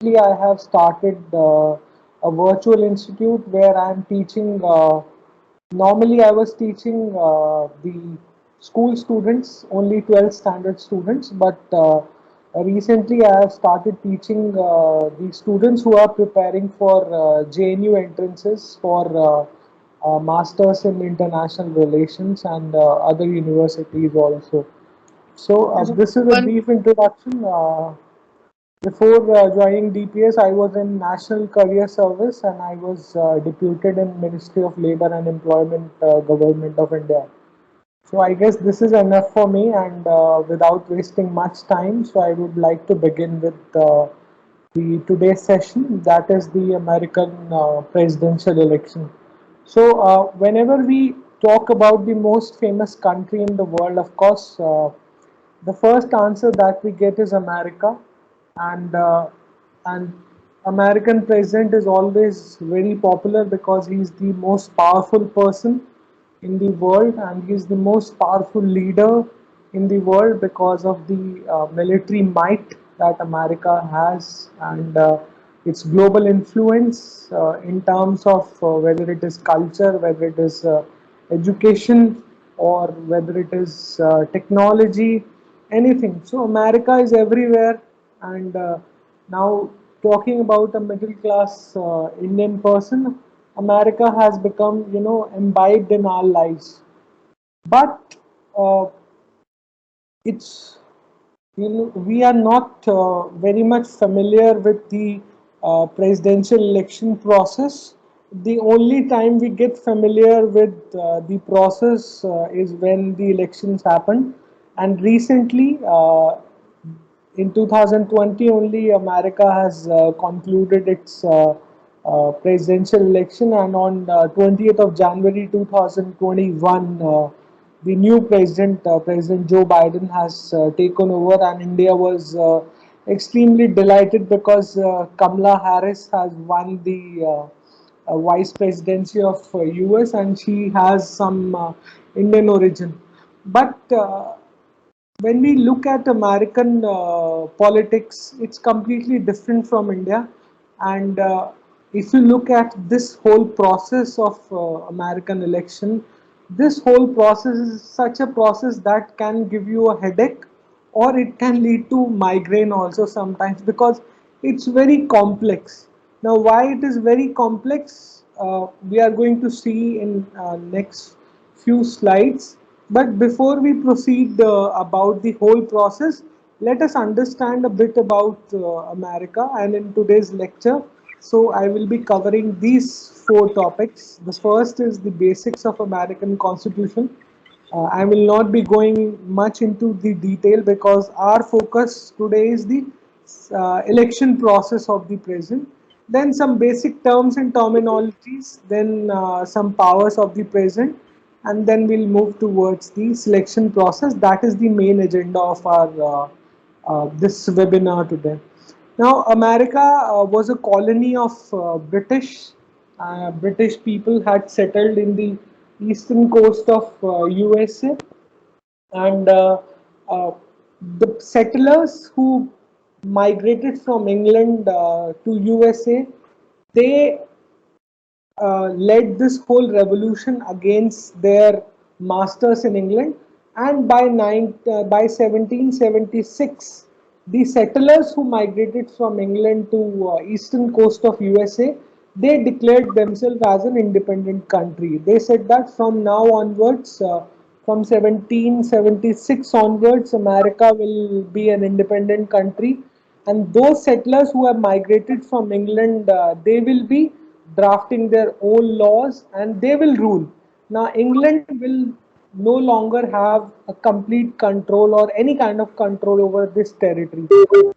I have started a virtual institute where I am teaching. Normally, I was teaching the school students, only 12th standard students, but recently I have started teaching the students who are preparing for JNU entrances for Masters in International Relations and other universities also. So, this is a One, brief introduction. Before joining DPS, I was in National Career Service and I was deputed in Ministry of Labour and Employment, Government of India. So I guess this is enough for me, and without wasting much time, so I would like to begin with the today's session, that is the American presidential election. So whenever we talk about the most famous country in the world, of course, the first answer that we get is America, and American president is always very popular because he's the most powerful person in the world, and he's the most powerful leader in the world because of the military might that America has, and its global influence in terms of whether it is culture, whether it is education, or whether it is technology, anything. So America is everywhere, and now talking about a middle class Indian person, America has become, imbibed in our lives. But uh, it's we are not very much familiar with the presidential election process. The only time we get familiar with the process is when the elections happen. And recently, in 2020, only America has concluded its presidential election, and on 20th of January 2021, the new president, President Joe Biden, has taken over, and India was extremely delighted because Kamala Harris has won the vice presidency of US, and she has some Indian origin. But when we look at American politics, it's completely different from India. And if you look at this whole process of American election, this whole process is such a process that can give you a headache, or it can lead to migraine also sometimes, because it's very complex. Now, why it is very complex, we are going to see in next few slides. But before we proceed about the whole process, let us understand a bit about America. And in today's lecture, so I will be covering these four topics. The first is the basics of American Constitution. I will not be going much into the detail because our focus today is the election process of the president. Then some basic terms and terminologies, then some powers of the president, and then we'll move towards the selection process. That is the main agenda of our this webinar today. Now, America was a colony of British. British people had settled in the eastern coast of USA, and uh, the settlers who migrated from England to USA, they led this whole revolution against their masters in England. And by 1776, the settlers who migrated from England to eastern coast of USA, they declared themselves as an independent country. They said that from now onwards, from 1776 onwards, America will be an independent country, and those settlers who have migrated from England, they will be drafting their own laws and they will rule. Now, England will no longer have a complete control or any kind of control over this territory.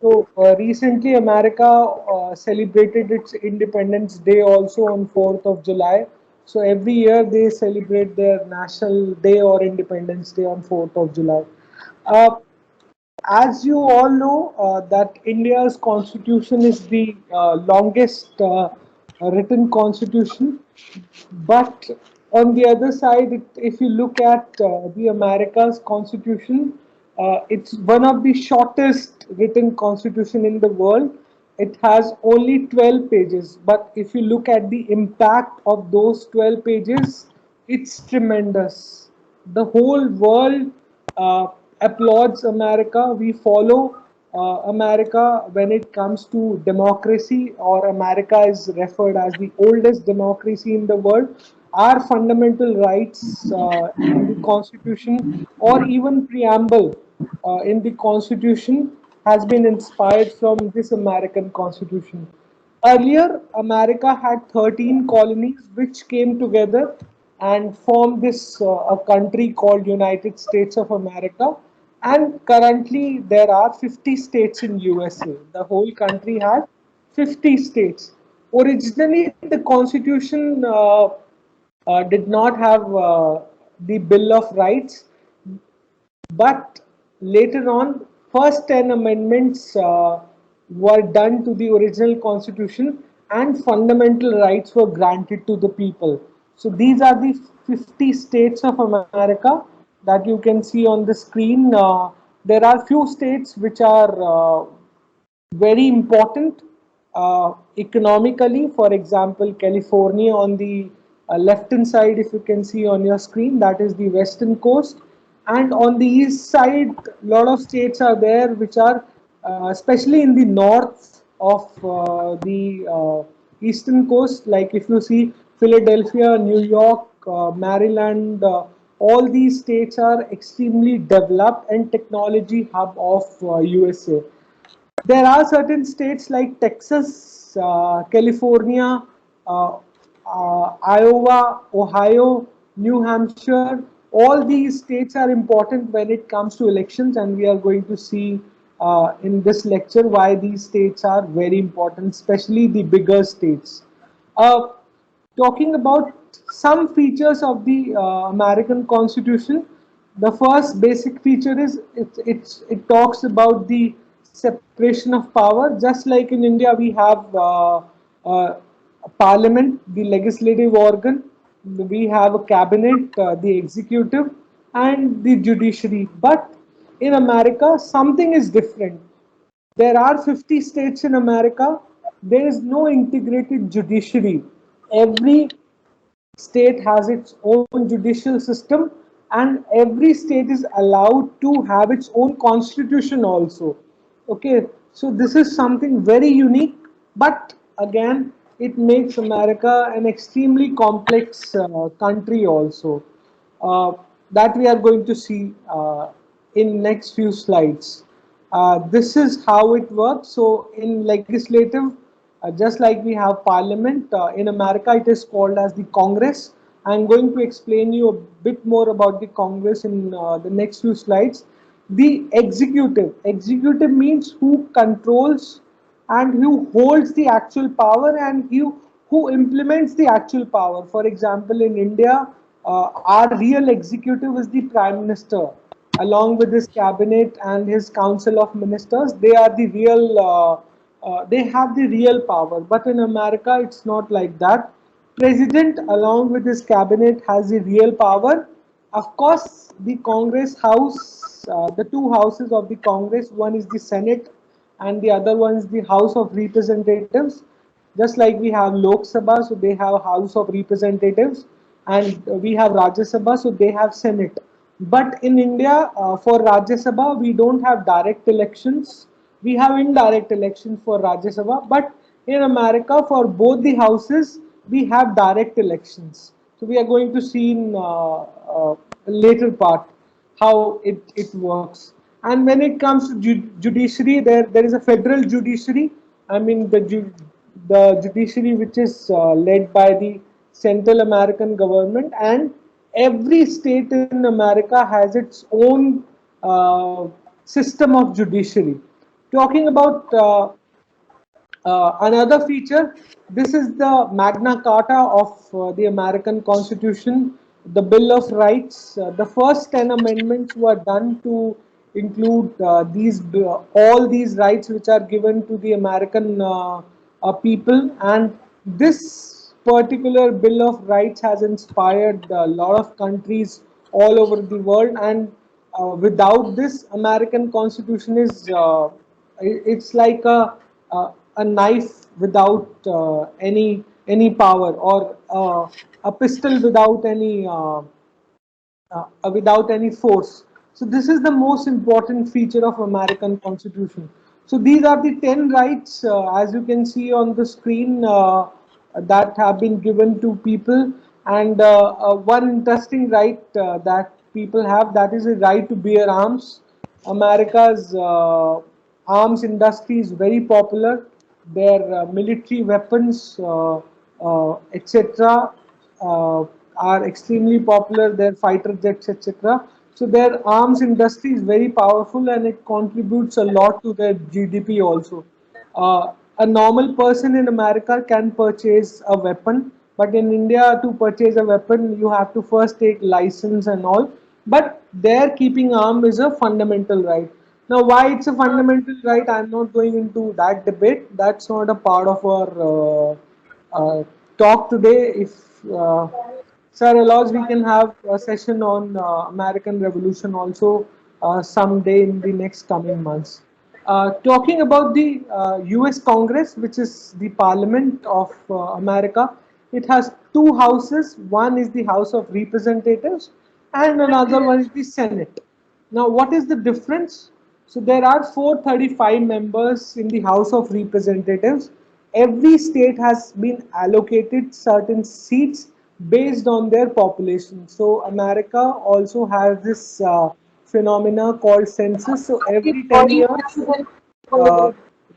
So, recently, America celebrated its Independence Day also on 4th of July. So, every year they celebrate their National Day or Independence Day on 4th of July. Uh, as you all know, that India's constitution is the longest written constitution, but on the other side, if you look at the America's constitution, it's one of the shortest written constitution in the world. it has only 12 pages, but if you look at the impact of those 12 pages, it's tremendous. The whole world uh, applauds America. We follow America when it comes to democracy, or America is referred as the oldest democracy in the world. Our fundamental rights in the Constitution, or even preamble in the Constitution, has been inspired from this American Constitution. Earlier, America had 13 colonies which came together and formed this a country called United States of America. And currently, there are 50 states in USA. The whole country had 50 states. Originally, the Constitution did not have the Bill of Rights, but later on, first 10 amendments were done to the original constitution, and fundamental rights were granted to the people. So these are the 50 states of America that you can see on the screen. There are few states which are very important economically. For example, California on the left hand side, if you can see on your screen, that is the western coast. And on the east side, a lot of states are there which are, especially in the north of the eastern coast. Like if you see Philadelphia, New York, Maryland, all these states are extremely developed and technology hub of USA. There are certain states like Texas, California, uh, Iowa, Ohio, New Hampshire. All these states are important when it comes to elections, and we are going to see in this lecture why these states are very important, especially the bigger states. Uh, Talking about some features of the American Constitution, the first basic feature is it talks about the separation of power. Just like in India, we have uh, a parliament, the legislative organ, we have a cabinet, the executive, and the judiciary. But in America, something is different. There are 50 states in America. There is no integrated judiciary. Every state has its own judicial system, and every state is allowed to have its own constitution also. Okay, so this is something very unique, but again, it makes America an extremely complex country also. uh, that we are going to see in next few slides. This is how it works. So in legislative, just like we have parliament, in America it is called as the Congress. I'm going to explain you a bit more about the Congress in the next few slides. The executive means who controls and who holds the actual power, and who implements the actual power. For example, in India, our real executive is the Prime Minister, along with his cabinet and his council of ministers. They are the real, they have the real power. But in America, it's not like that. President, along with his cabinet, has the real power. Of course, the Congress House, the two houses of the Congress, one is the Senate and the other one is the House of Representatives. Just like we have Lok Sabha, so they have House of Representatives, and we have Rajya Sabha, so they have Senate. But in India, for Rajya Sabha, we don't have direct elections. We have indirect elections for Rajya Sabha. But in America, for both the houses, we have direct elections. So we are going to see in later part how it works. And when it comes to judiciary, there is a federal judiciary. I mean the judiciary which is led by the Central American government, and every state in America has its own system of judiciary. Talking about another feature, this is the Magna Carta of the American Constitution, the Bill of Rights. The first 10 amendments were done to include all these rights which are given to the American people, and this particular Bill of Rights has inspired a lot of countries all over the world. And without this, American Constitution is it's like a a knife without any power, or a pistol without any force. So this is the most important feature of American Constitution. So these are the 10 rights, as you can see on the screen, that have been given to people. And one interesting right that people have, that is a right to bear arms. America's arms industry is very popular. Their military weapons, etc., are extremely popular. Their fighter jets, etc. So their arms industry is very powerful, and it contributes a lot to their GDP also. A normal person in America can purchase a weapon, but in India, to purchase a weapon, you have to first take license and all. But their keeping arm is a fundamental right. Now, why it's a fundamental right, I'm not going into that debate. That's not a part of our talk today. If Sir allows, we can have a session on American Revolution also someday in the next coming months. Talking about the US Congress, which is the Parliament of America, it has two houses. One is the House of Representatives, and another one is the Senate. Now, what is the difference? So, there are 435 members in the House of Representatives. Every state has been allocated certain seats based on their population. So, America also has this phenomena called census. So, every 10 years, uh,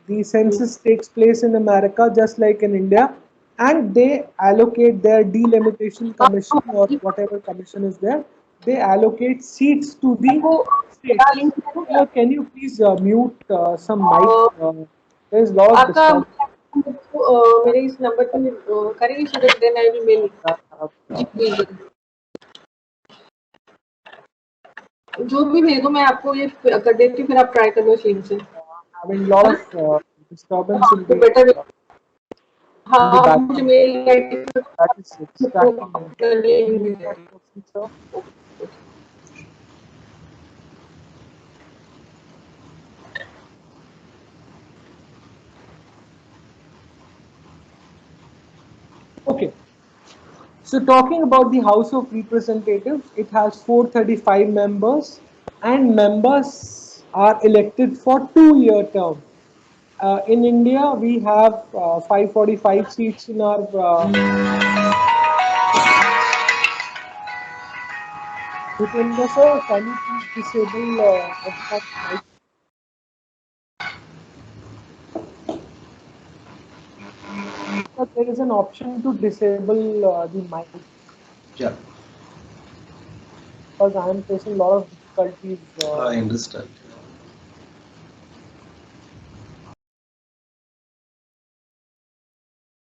the census takes place in America just like in India, and they allocate their delimitation commission, or whatever commission is there. They allocate seats to the states. Hello, can you please mute some mic? There is a lot of आपका disturbance. मेरे इस number पे करेंगे so that then I will mail जी please जो भी भेज दो मैं आपको ये कर देती हूँ फिर आप ट्राई कर लो इस लिंक से Having a lot है of ना disturbance तो बेटर in हाँ the आप मुझे background. Mail ID That is distracting me. Can you please mute that person, sir? Okay. So talking about the House of Representatives, it has 435 members, and members are elected for 2-year term. In India, we have 545 seats in our. Jitendra sir, can you please disable everyone's mic? But there is an option to disable the mic, Yeah, because I am facing a lot of difficulties. I understand.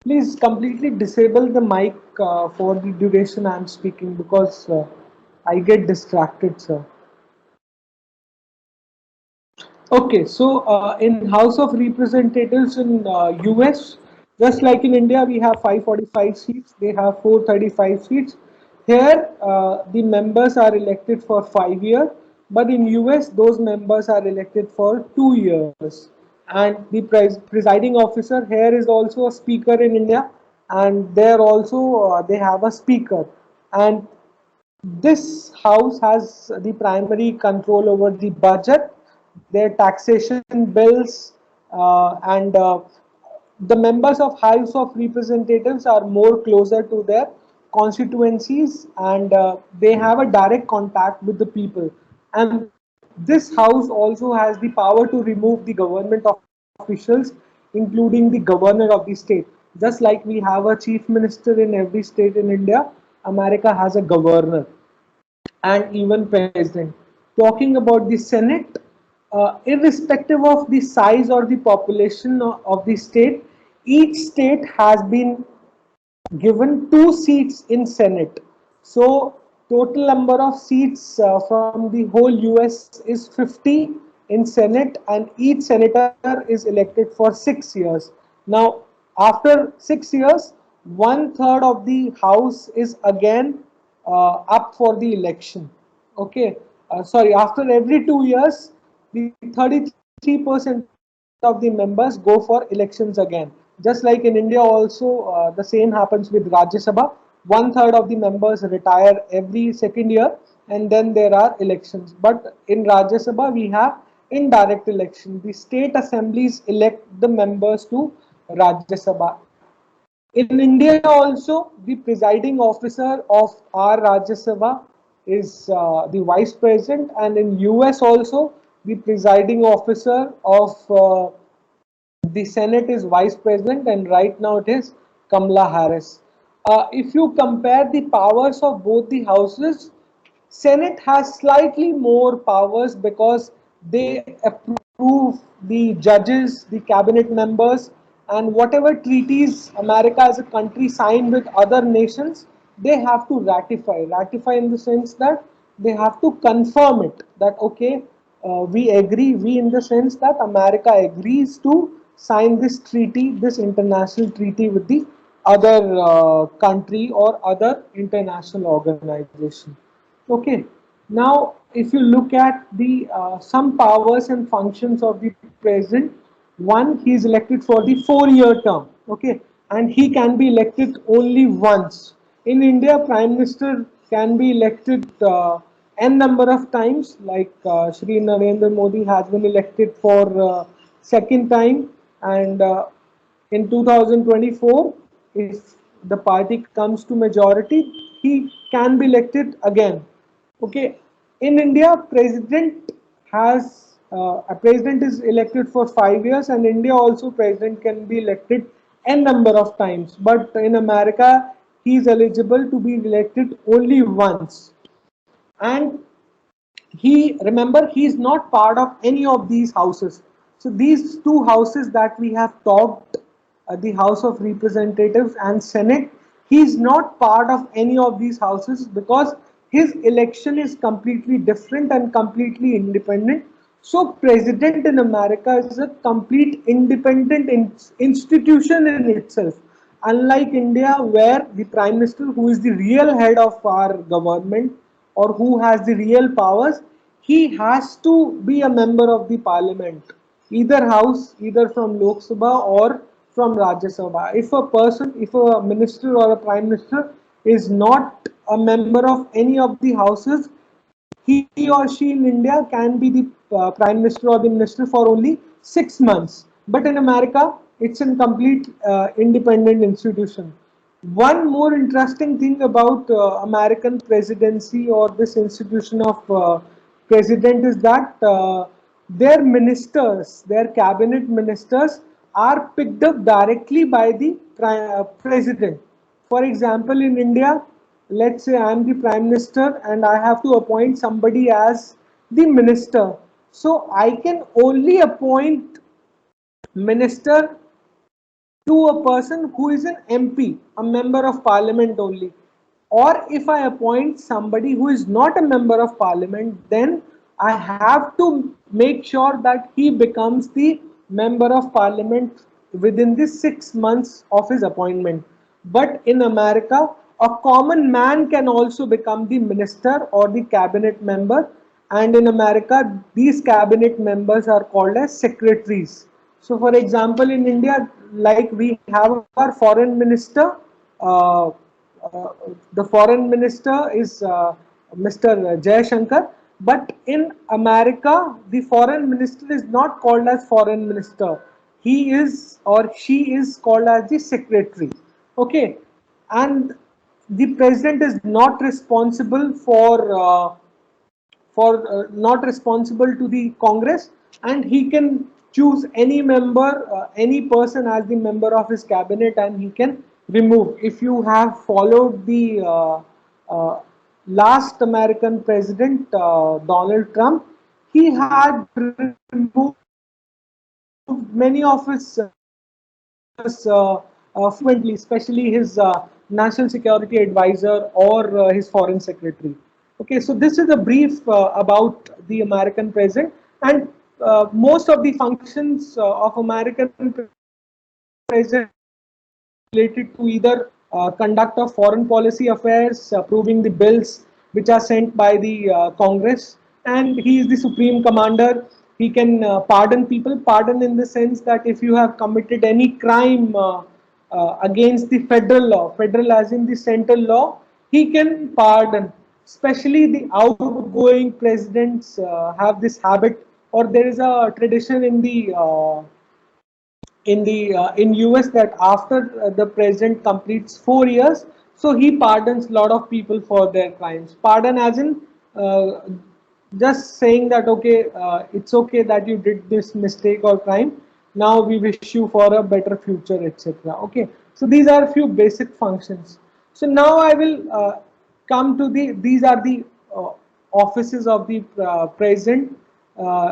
Please completely disable the mic for the duration I am speaking, because I get distracted, sir. Okay, so in House of Representatives in US, just like in India, we have 545 seats. They have 435 seats. Here, the members are elected for 5 years, but in US, those members are elected for 2 years. And the presiding officer here is also a speaker in India, and there also they have a speaker. And this house has the primary control over the budget, their taxation bills, and the members of House of Representatives are more closer to their constituencies, and they have a direct contact with the people. And this house also has the power to remove the government officials, including the governor of the state. Just like we have a chief minister in every state in India, America has a governor and even president. Talking about the Senate, irrespective of the size or the population of the state, each state has been given 2 seats in Senate. So total number of seats from the whole US is 50 in Senate, and each senator is elected for 6 years. Now, after 6 years, 1/3 of the House is again up for the election. Okay, sorry, after every 2 years, the 33% of the of the members go for elections again. Just like in India also, the same happens with Rajya Sabha. One third of the members retire every second year, and then there are elections. But in Rajya Sabha, we have indirect election. The state assemblies elect the members to Rajya Sabha. In India also, the presiding officer of our Rajya Sabha is the vice president, and in US also, the presiding officer of the Senate is vice president, and right now it is Kamala Harris. If you compare the powers of both the houses, Senate has slightly more powers because they approve the judges, the cabinet members, and whatever treaties America as a country signed with other nations, they have to ratify. Ratify in the sense that they have to confirm it that okay, we agree. We in the sense that America agrees to sign this treaty, this international treaty with the other country or other international organization. Okay. Now, if you look at the some powers and functions of the president, one, he is elected for the 4 year term. Okay, and he can be elected only once. In India, Prime Minister can be elected n number of times. Like Shri Narendra Modi has been elected for second time, and in 2024, if the party comes to majority, he can be elected again. Okay, in India, president has a president is elected for 5 years, and India also president can be elected n number of times. But in America, he is eligible to be elected only once, and he is not part of any of these houses. So these two houses that we have talked, the House of Representatives and Senate, he is not part of any of these houses because his election is completely different and completely independent. So president in America is a complete independent institution in itself, unlike India, where the prime minister, who is the real head of our government or who has the real powers, he has to be a member of the parliament, either house, either from Lok Sabha or from Rajya Sabha. If a minister or a prime minister is not a member of any of the houses, he or she in India can be the prime minister or the minister for only 6 months. But in America, it's a complete independent institution. One more interesting thing about American presidency or this institution of president is that their ministers, their cabinet ministers, are picked up directly by the president. For example, in India, let's say I'm the prime minister and I have to appoint somebody as the minister. So I can only appoint minister to a person who is an MP, a member of parliament only. Or if I appoint somebody who is not a member of parliament, then I have to make sure that he becomes the member of parliament within the 6 months of his appointment. But in America, a common man can also become the minister or the cabinet member. And in America, these cabinet members are called as secretaries. So, for example, in India, like we have our foreign minister, uh, the foreign minister is Mr. Shankar. But in America, the foreign minister is not called as foreign minister. He is or she is called as the secretary. Okay, and the president is not responsible for not responsible to the Congress, and he can choose any member, any person as the member of his cabinet, and he can remove. If you have followed the uh, last American president, Donald Trump, he had removed many of his frequently, especially his national security advisor or his foreign secretary. Okay, so this is a brief about the American president, and most of the functions of American president related to either conduct of foreign policy affairs, approving the bills which are sent by the Congress, and he is the supreme commander. He can pardon people. Pardon in the sense that if you have committed any crime against the federal law, federal as in the central law, he can pardon. Especially the outgoing presidents have this habit, or there is a tradition in US that after the president completes 4 years, so he pardons a lot of people for their crimes. Pardon as in uh, just saying that okay, it's okay that you did this mistake or crime. Now we wish you for a better future, etc. Okay, so these are a few basic functions. So now I will come to these are the uh, offices of the president,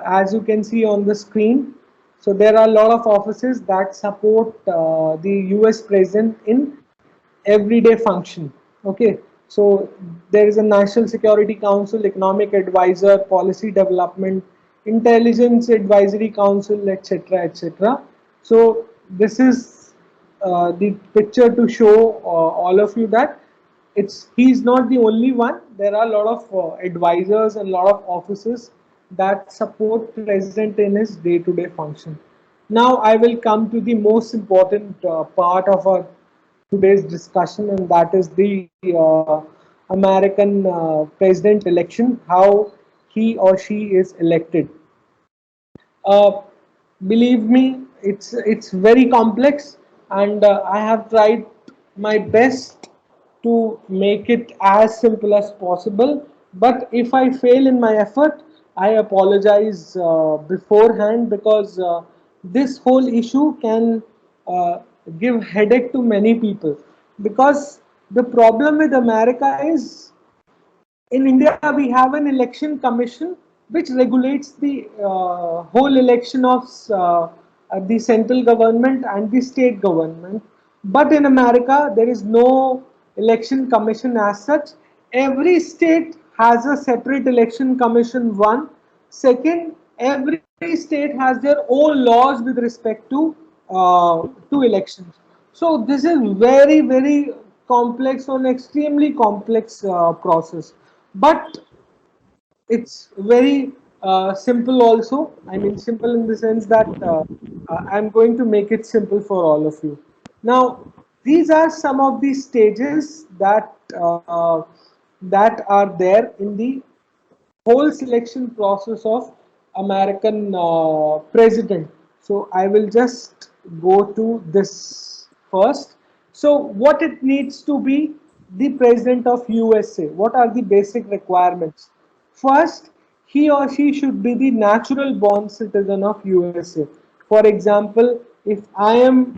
as you can see on the screen. So there are a lot of offices that support the US president in everyday function. Okay, so there is a National Security Council, Economic Advisor, Policy Development, Intelligence Advisory Council, etc., etc. So this is the picture to show all of you that he's not the only one. There are a lot of advisors and a lot of offices that support president in his day-to-day function. Now I will come to the most important part of our today's discussion, and that is the American president election, how he or she is elected. Uh, Believe me, it's very complex, and I have tried my best to make it as simple as possible. But if I fail in my effort, I apologize beforehand, because this whole issue can uh, give headache to many people. Because the problem with America is, in India, we have an election commission which regulates the whole election of the central government and the state government. But in America, there is no election commission as such. Every state has a separate election commission. One, second, every state has their own laws with respect to elections. So this is very complex, or extremely complex process, but it's very simple also. I mean, simple in the sense that I'm going to make it simple for all of you. Now, these are some of the stages that are there in the whole selection process of American president. So I will just go to this first. So what it needs to be the president of USA? What are the basic requirements? First, he or she should be the natural born citizen of USA. For example, if I am,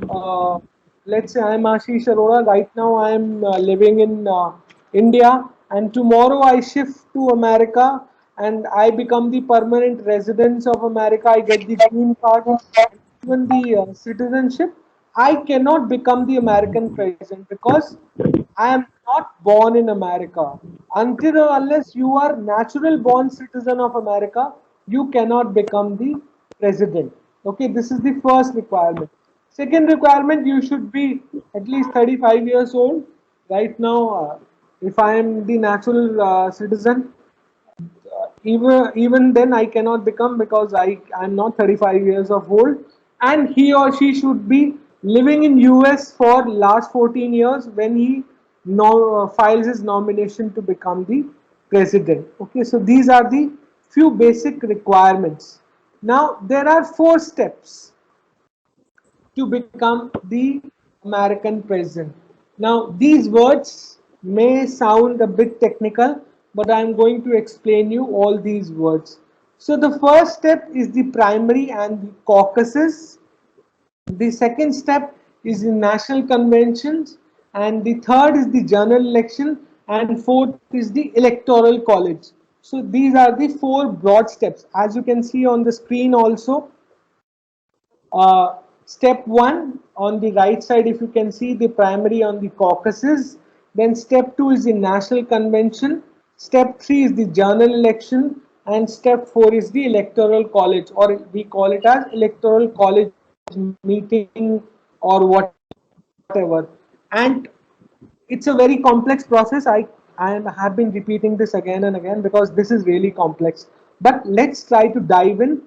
let's say I am Aashish Arora, right now I am living in India, and tomorrow I shift to America and I become the permanent resident of America, I get the green card, even the citizenship, I cannot become the American president because I am not born in America. Until or unless you are natural born citizen of America, you cannot become the president. Okay, this is the first requirement. Second requirement, you should be at least 35 years old. Right now, if I am the natural citizen, even then I cannot become, because I'm not 35 years of old, and he or she should be living in US for last 14 years when he files his nomination to become the president. Okay, so these are the few basic requirements. Now there are 4 steps to become the American president. Now, these words may sound a bit technical, but I'm going to explain you all these words. So, the first step is the primary and the caucuses. The second step is the national conventions, and the third is the general election, and fourth is the electoral college. So, these are the 4 broad steps. As you can see on the screen also, step 1 on the right side, if you can see the primary on the caucuses, then step 2 is the national convention, step 3 is the general election, and step 4 is the electoral college, or we call it as electoral college meeting or whatever. And it's a very complex process. I have been repeating this again and again because this is really complex. But let's try to dive in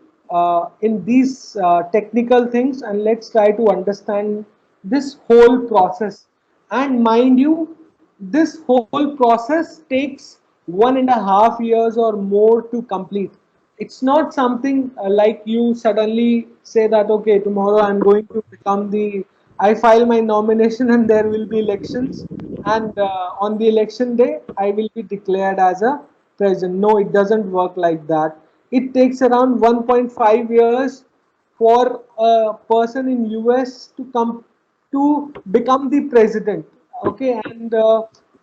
in these technical things, and let's try to understand this whole process. And mind you, this whole process takes 1.5 years or more to complete. It's not something like you suddenly say that, okay, tomorrow I'm going to become the, I file my nomination and there will be elections, and on the election day I will be declared as a president. No, it doesn't work like that. It takes around 1.5 years for a person in US to come to become the president. Okay, and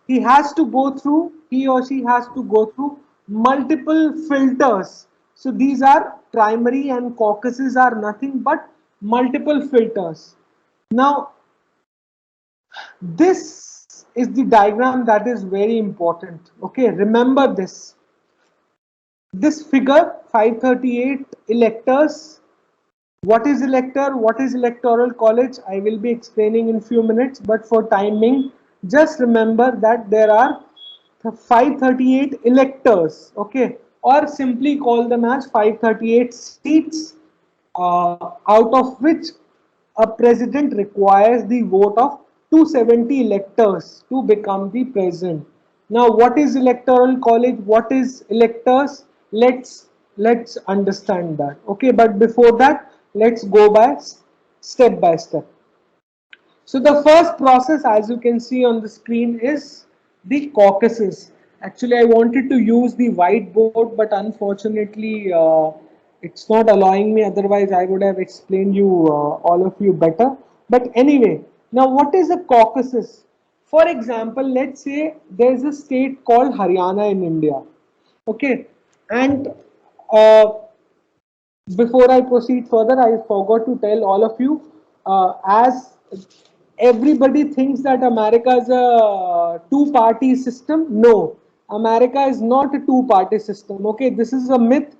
he or she has to go through multiple filters. So these are primary, and caucuses are nothing but multiple filters. Now, this is the diagram that is very important. Okay, remember this. This figure, 538 electors. What is elector? What is electoral college? I will be explaining in few minutes, but for timing, just remember that there are 538 electors, okay, or simply call them as 538 seats, out of which a president requires the vote of 270 electors to become the president. Now, what is electoral college? What is electors? Let's understand that. Okay, but before that, let's go by step by step. So the first process, as you can see on the screen, is the caucuses. Actually, I wanted to use the whiteboard, but unfortunately, it's not allowing me. Otherwise, I would have explained you all of you better. But anyway, now what is a caucuses? For example, let's say there is a state called Haryana in India. Okay, and uh, before I proceed further, I forgot to tell all of you, as everybody thinks that America is a two-party system. No, America is not a two-party system. Okay, this is a myth.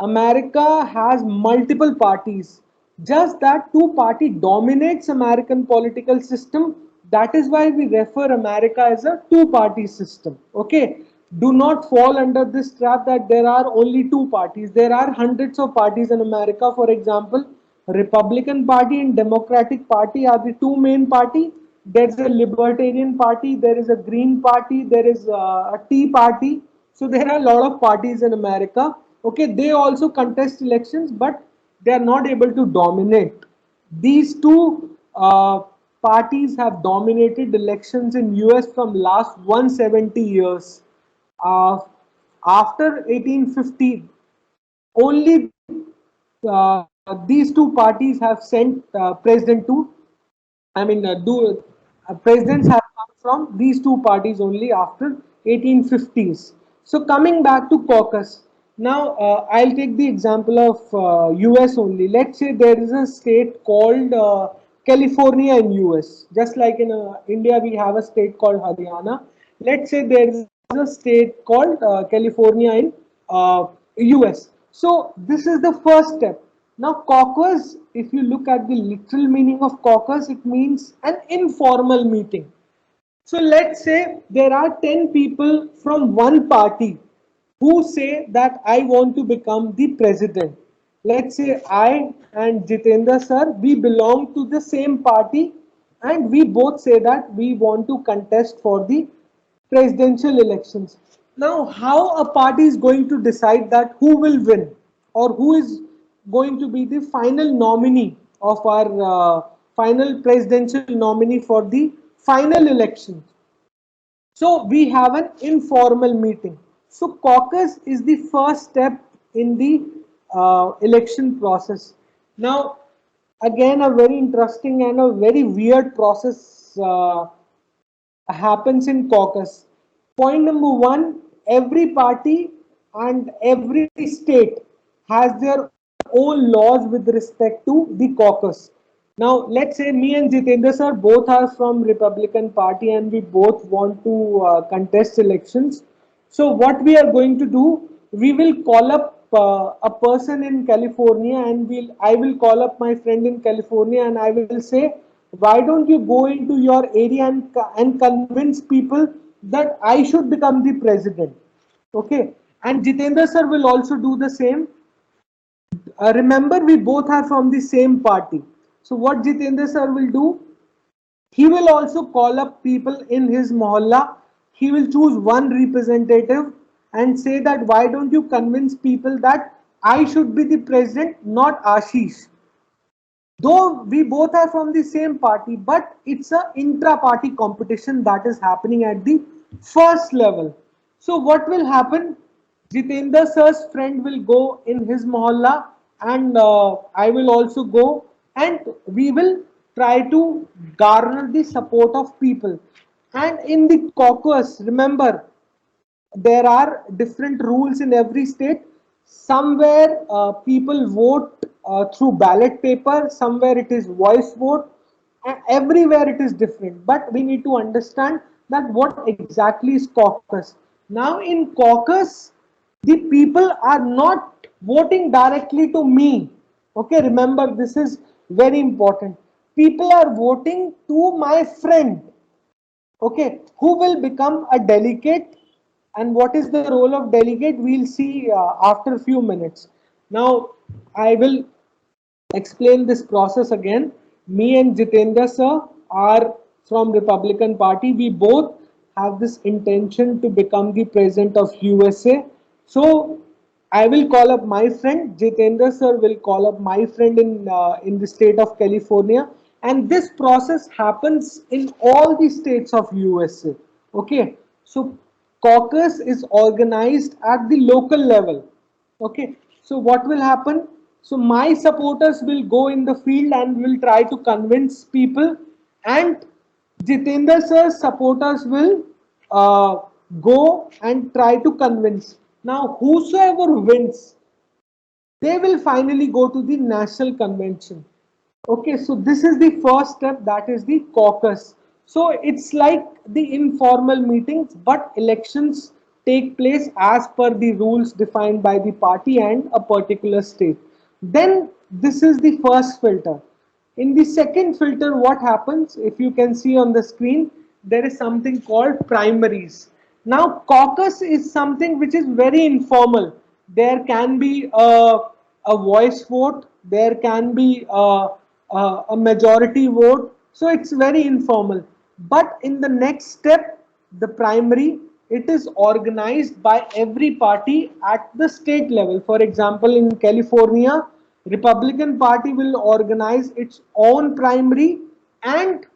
America has multiple parties. Just that two-party dominates American political system. That is why we refer America as a two-party system. Okay, do not fall under this trap that there are only two parties. There are hundreds of parties in America. For example, Republican Party and Democratic Party are the two main party. There's a Libertarian Party, there is a Green Party, there is a Tea Party. So there are a lot of parties in America. Okay, they also contest elections, but they are not able to dominate. These two parties have dominated elections in US from last 170 years. Uh, After 1850, only these two parties have sent president to, I mean, presidents have come from these two parties only after 1850s. So coming back to caucus, now I'll take the example of US only. Let's say there is a state called California in US. Just like in India, we have a state called Haryana. Let's say there is a state called California in US. So this is the first step. Now, caucus, if you look at the literal meaning of caucus, it means an informal meeting. So let's say there are 10 people from one party who say that I want to become the president. Let's say I and Jitendra sir, we belong to the same party, and we both say that we want to contest for the presidential elections. Now, how a party is going to decide that who will win or who is going to be the final nominee of our final presidential nominee for the final election? So we have an informal meeting. So caucus is the first step in the election process. Now, again, a very interesting and a very weird process happens in caucus. Point number one, every party and every state has their own laws with respect to the caucus. Now, let's say me and Jitendra sir both are from Republican Party and we both want to contest elections. So what we are going to do, we will call up a person in California, and I will call up my friend in California, and I will say, why don't you go into your area and convince people that I should become the president? Okay, and Jitendra sir will also do the same. Remember, we both are from the same party. So what Jitendra sir will do, he will also call up people in his mohalla. He will choose one representative and say that why don't you convince people that I should be the president, not Ashish. Though we both are from the same party, but it's a intra-party competition that is happening at the first level. So what will happen? Jitendra sir's friend will go in his mohalla, and I will also go, and we will try to garner the support of people. And in the caucus, remember, there are different rules in every state. Somewhere people vote through ballot paper, somewhere it is voice vote, and everywhere it is different. But we need to understand that what exactly is caucus. Now, in caucus, the people are not voting directly to me. Okay, remember, this is very important. People are voting to my friend, okay, who will become a delegate, and what is the role of delegate we'll see after a few minutes. Now I will explain this process again. Me and Jitendra sir are from Republican Party. We both have this intention to become the president of USA. So I will call up my friend. Jitendra sir will call up my friend in the state of California, and this process happens in all the states of USA. Okay, so caucus is organized at the local level. Okay, so what will happen? So my supporters will go in the field and will try to convince people, and Jitendra sir's supporters will uh, go and try to convince. Now, whosoever wins, they will finally go to the national convention. Okay, so this is the first step, that is the caucus. So it's like the informal meetings, but elections take place as per the rules defined by the party and a particular state. Then this is the first filter. In the second filter, what happens? If you can see on the screen, there is something called primaries. Now, caucus is something which is very informal. There can be a voice vote, there can be a majority vote, so it's very informal. But in the next step, the primary, it is organized by every party at the state level. For example, in California, Republican Party will organize its own primary, and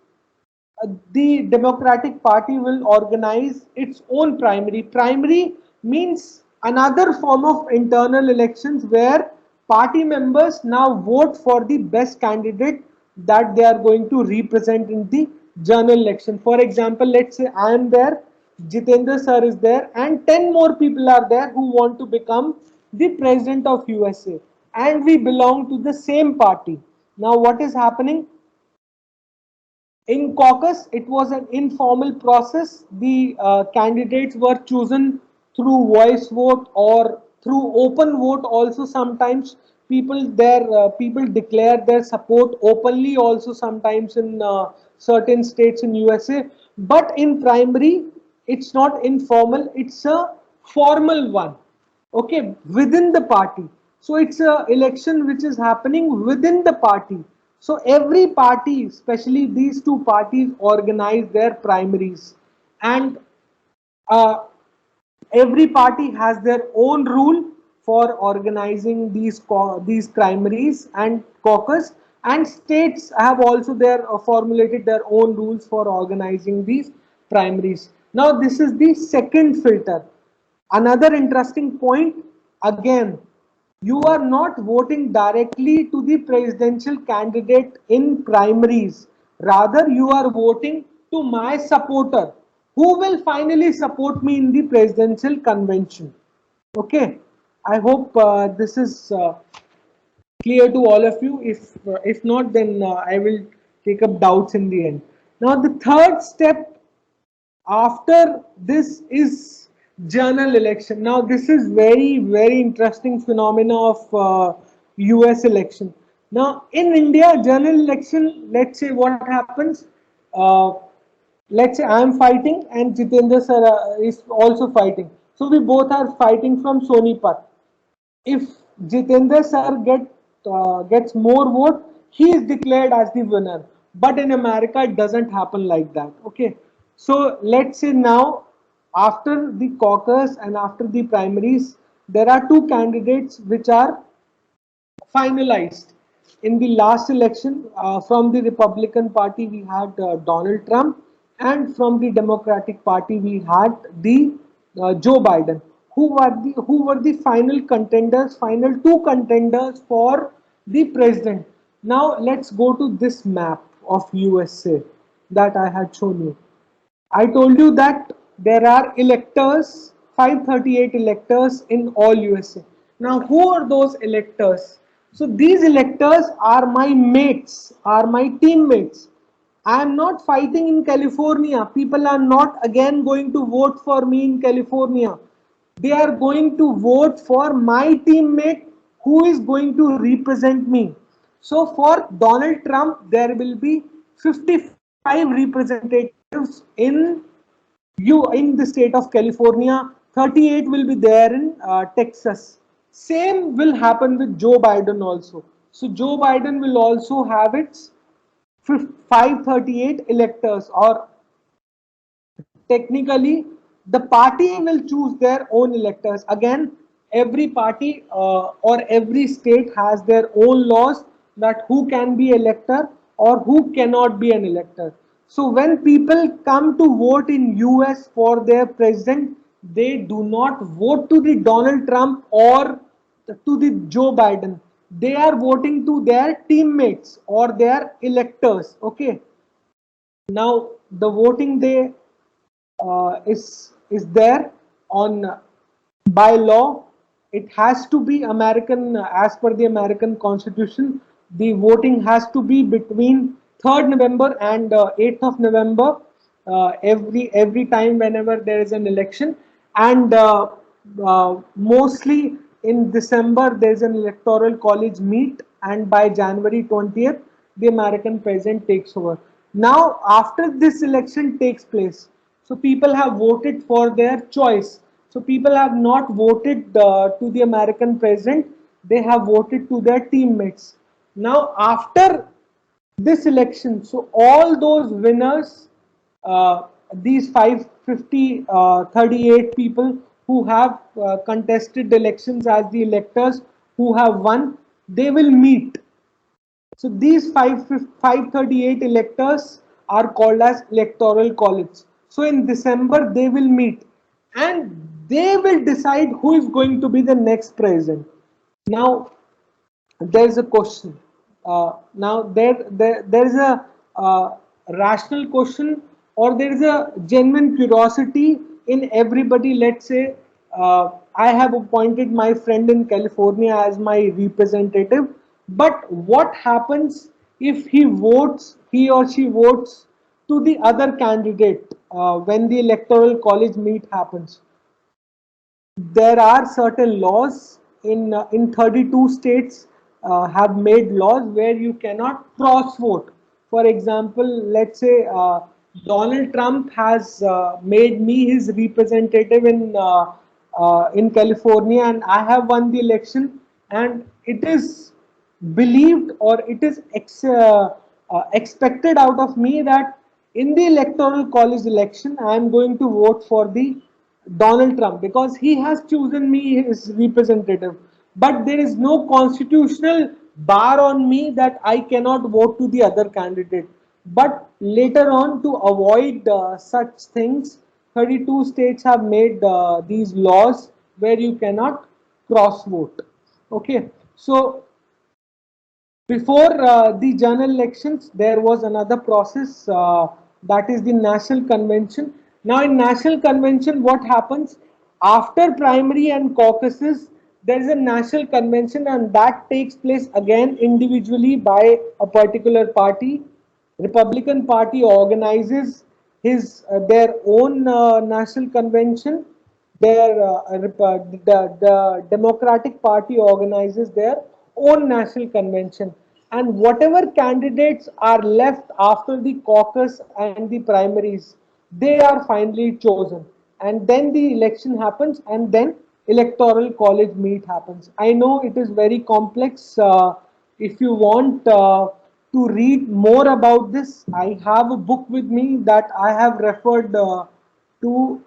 the Democratic Party will organize its own primary. Primary means another form of internal elections where party members now vote for the best candidate that they are going to represent in the general election. For example, let's say I am there, Jitendra sir is there, and 10 more people are there who want to become the president of USA, and we belong to the same party. Now, what is happening? In caucus, it was an informal process. The candidates were chosen through voice vote or through open vote. Also, sometimes people declare their support openly. Also, sometimes in certain states in USA. But in primary, it's not informal. It's a formal one, okay, within the party. So it's a election which is happening within the party. So every party, especially these two parties, organize their primaries, and uh, every party has their own rule for organizing these primaries and caucus, and states have also their formulated their own rules for organizing these primaries. Now this is the second filter. Another interesting point, again, you are not voting directly to the presidential candidate in primaries. Rather, you are voting to my supporter who will finally support me in the presidential convention. Okay, I hope this is clear to all of you. If not, then I will take up doubts in the end. Now, the third step after this is general election. Now this is very interesting phenomena of US election. Now in India, general election, let's say what happens, uh, let's say I am fighting and Jitendra sir is also fighting, so we both are fighting from Sonipat. If Jitendra sir gets more vote, he is declared as the winner. But in America it doesn't happen like that. Okay, so let's say now, after the caucus and after the primaries, there are two candidates which are finalized. In the last election, from the Republican Party, we had Donald Trump, and from the Democratic Party, we had the Joe Biden, who were the final contenders, final two contenders for the president. Now let's go to this map of USA that I had shown you. I told you that there are electors, 538 electors in all USA. Now, who are those electors? So, these electors are my mates, are my teammates. I am not fighting in California. People are not again going to vote for me in California. They are going to vote for my teammate who is going to represent me. So for Donald Trump, there will be 55 representatives in the state of California. 38 will be there in Texas. Same will happen with Joe Biden also. So Joe Biden will also have its 538 electors, or technically the party will choose their own electors. Again, every party or every state has their own laws that who can be elector or who cannot be an elector. So when people come to vote in US for their president, they do not vote to the Donald Trump or to the Joe Biden. They are voting to their teammates or their electors. Okay, now the voting day is there on by law. It has to be American, as per the American Constitution. The voting has to be between 3rd November and 8th of November, every time whenever there is an election, and mostly in December there is an electoral college meet, and by January 20th the American president takes over. Now, after this election takes place, so people have voted for their choice. So people have not voted to the American president; they have voted to their teammates. Now, after this election, so all those winners, these 550, 38 people who have contested elections as the electors who have won, they will meet. So these 538 electors are called as electoral college. So in December they will meet and they will decide who is going to be the next president. Now there is a question. There is a rational question, or there is a genuine curiosity in everybody. Let's say I have appointed my friend in California as my representative, but what happens if he or she votes to the other candidate when the electoral college meet happens? There are certain laws in 32 states have made laws where you cannot cross vote. For example, let's say Donald Trump has made me his representative in California, and I have won the election, and it is believed, or it is expected out of me that in the electoral college election I am going to vote for the Donald Trump because he has chosen me his representative. But there is no constitutional bar on me that I cannot vote to the other candidate. But later on, to avoid such things, 32 states have made these laws where you cannot cross vote. Okay, so before the general elections, there was another process, that is the national convention. Now, in national convention, what happens after primary and caucuses? There is a national convention, and that takes place again individually by a particular party. Republican Party organizes his their own national convention. The Democratic Party organizes their own national convention, and whatever candidates are left after the caucus and the primaries, they are finally chosen, and then the election happens, and then electoral college meet happens. I know it is very complex. if you want to read more about this, I have a book with me that I have referred to.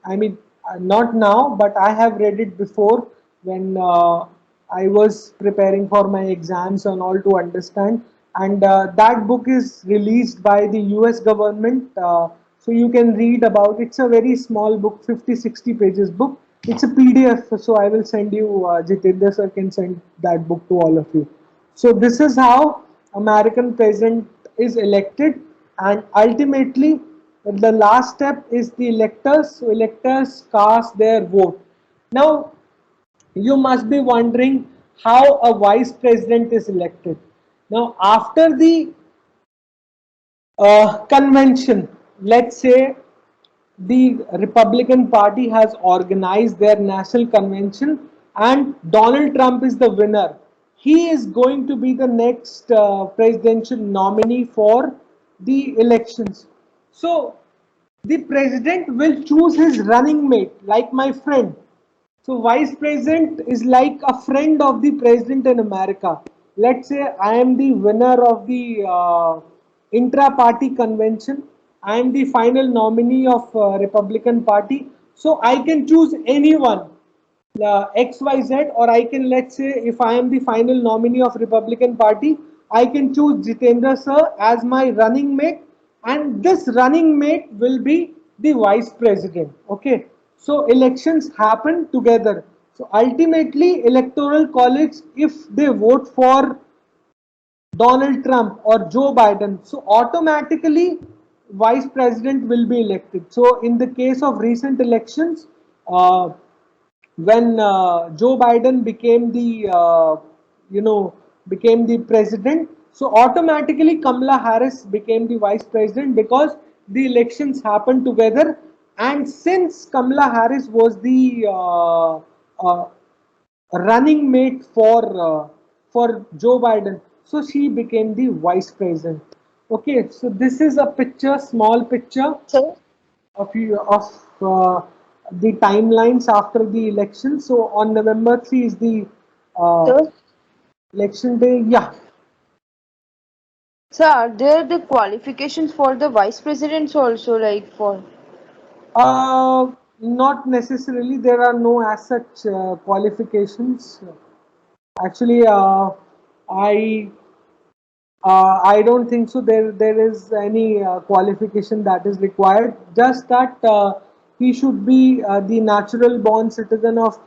I mean, not now, but I have read it before when I was preparing for my exams and all to understand. And that book is released by the US government. So you can read about it's a very small book, 50-60 pages book. It's a PDF, so I will send you, Jitendra sir can send that book to all of you. So this is how American president is elected, and ultimately the last step is the electors. So electors cast their vote. Now you must be wondering how a vice president is elected. Now after the convention, let's say the Republican Party has organized their national convention and Donald Trump is the winner. He is going to be the next presidential nominee for the elections. So the president will choose his running mate, like my friend. So vice president is like a friend of the president in America. Let's say I am the winner of the intra-party convention. I am the final nominee of Republican Party. So I can choose anyone, XYZ, or I can, let's say, if I am the final nominee of Republican Party, I can choose Jitendra sir as my running mate, and this running mate will be the vice president. Okay, so elections happen together. So ultimately, electoral college, if they vote for Donald Trump or Joe Biden, so automatically vice president will be elected. So in the case of recent elections, when Joe Biden became the became the president, so automatically Kamala Harris became the vice president because the elections happened together, and since Kamala Harris was the running mate for Joe Biden, so she became the vice president. Okay, so this is a picture, small picture Sir, of the timelines after the election. So on November 3 is the uh, sir, election day. Yeah. sir, are there the qualifications for the vice presidents also, like for? Not necessarily. There are no as such qualifications. Actually, I don't think so. There is any qualification that is required. Just that he should be the natural born citizen of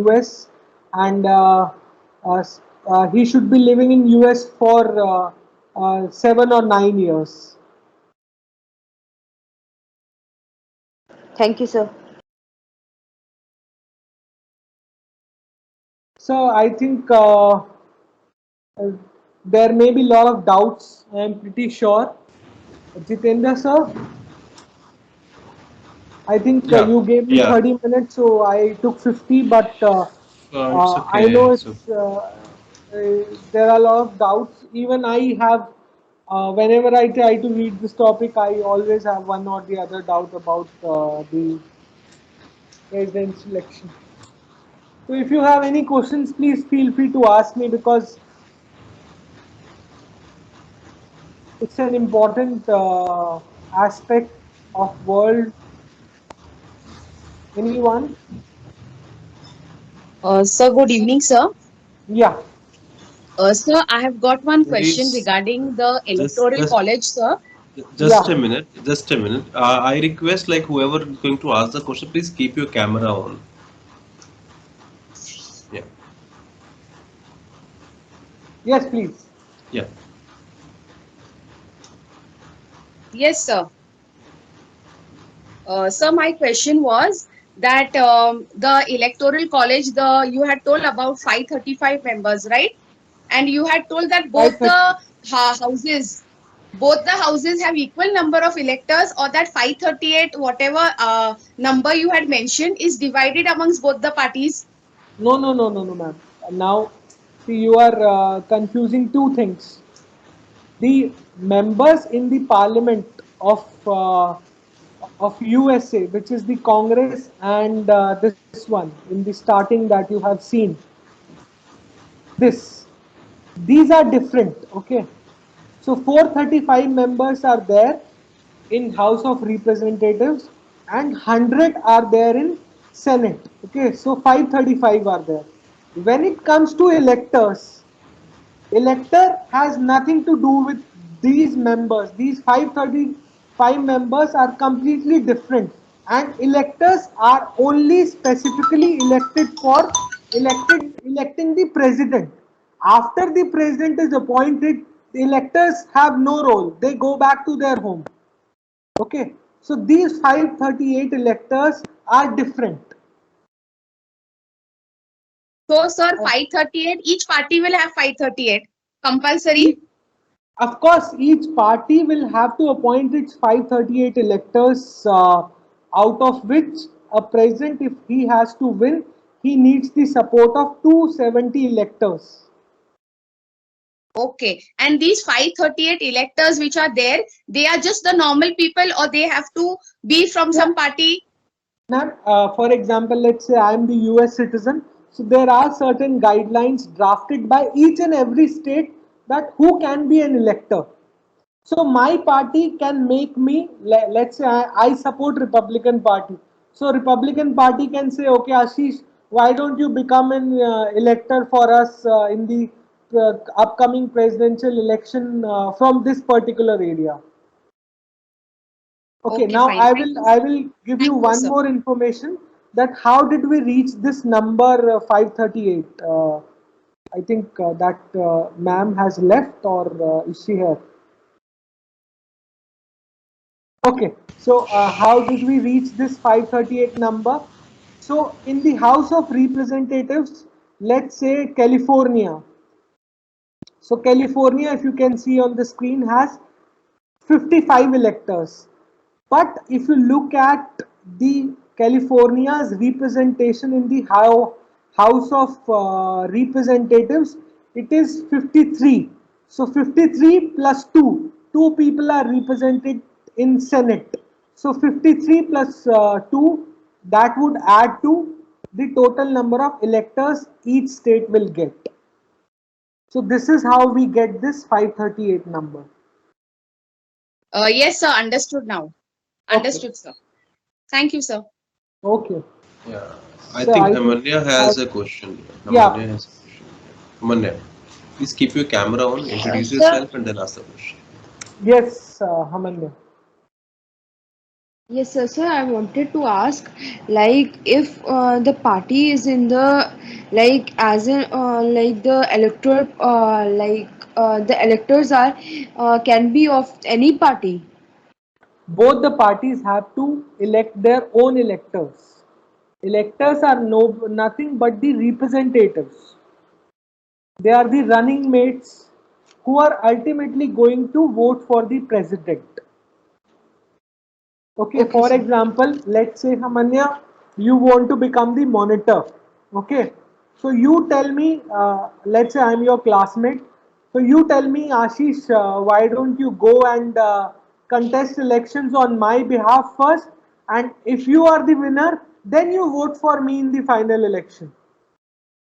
US, and he should be living in US for 7 or 9 years. Thank you, sir. So I think uh, there may be a lot of doubts. I am pretty sure. Jitendra sir, I think Yeah, you gave me yeah. 30 minutes, so I took 50, but It's I okay. know It's okay. it's there are a lot of doubts. Even I have, whenever I try to read this topic, I always have one or the other doubt about the president's election. So if you have any questions, please feel free to ask me because it's an important aspect of world. Anyone? Sir, good evening, sir. Yeah, Sir, I have got one question Please, regarding the just, electoral just, college, sir. just yeah. a minute. Just a minute. I request, like, whoever is going to ask the question, please keep your camera on. Yeah, Yes, please. yeah. Yes, sir. Sir, my question was that the electoral college, the you had told about 535 members, right? And you had told that both the 5:30. houses, both the houses have equal number of electors, or that 538, whatever number you had mentioned, is divided amongst both the parties. No, no, no, no, no, ma'am. Now, see, you are confusing two things. The members in the parliament of USA, which is the Congress, and this one in the starting that you have seen. This. These are different. Okay, so 435 members are there in House of Representatives and 100 are there in Senate. Okay, so 535 are there. When it comes to electors, elector has nothing to do with these members. These 535 members are completely different, and electors are only specifically elected for electing the president. After the president is appointed, the electors have no role. They go back to their home. Okay, so these 538 electors are different. So, sir, 538, each party will have 538. Compulsory? Of course, each party will have to appoint its 538 electors, out of which a president, if he has to win, he needs the support of 270 electors. Okay. And these 538 electors which are there, they are just the normal people or they have to be from Yeah. some party? Ma'am, for example, let's say I am the US citizen, so there are certain guidelines drafted by each and every state that who can be an elector. So my party can make me, let's say I support Republican Party. So Republican Party can say, okay, Ashish, why don't you become an elector for us in the upcoming presidential election from this particular area. Okay, Okay, now fine. Thank you. I will give you Thank you, one sir. more information that how did we reach this number 538? I think that ma'am has left, or is she here? Okay, so how did we reach this 538 number? So in the House of Representatives, let's say California. So California, if you can see on the screen, has 55 electors. But if you look at the California's representation in the House of Representatives, it is 53. So 53 plus 2, two people are represented in Senate. So 53 plus 2, that would add to the total number of electors each state will get. So this is how we get this 538 number. Yes, sir. Understood now. Okay. Understood, sir. Thank you, sir. Okay. Yeah, I So think I think, Hamanya has a question. yeah, Hamanya has a question. Hamanya, please keep your camera on, introduce Sir, yourself, and then ask the question. yes, Hamanya. yes, sir. I wanted to ask, like, if the party is in the, like, as in, like the electoral, the electors are, can be of any party. Both the parties have to elect their own electors. Electors are nothing but the representatives. They are the running mates who are ultimately going to vote for the president. Okay, Okay, for sir. example, let's say Hamanya, you want to become the monitor. Okay, so you tell me, let's say I'm your classmate. So you tell me, Ashish, why don't you go and contest elections on my behalf first? And if you are the winner, then you vote for me in the final election.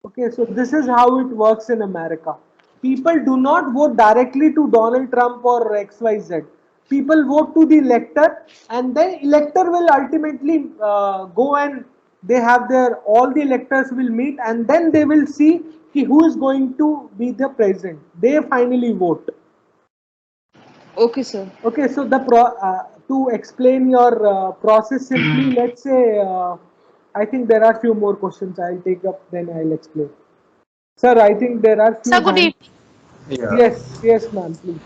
Okay, so this is how it works in America. People do not vote directly to Donald Trump or XYZ. People vote to the elector, and then elector will ultimately go and they have their all the electors will meet, and then they will see who is going to be the president. They finally vote. Okay, sir. Okay, so to explain your process simply, let's say I think there are few more questions. I'll take up, then I'll explain. Sir, I think there are Sir, few good hands. evening. Yeah. Yes, yes, ma'am, please.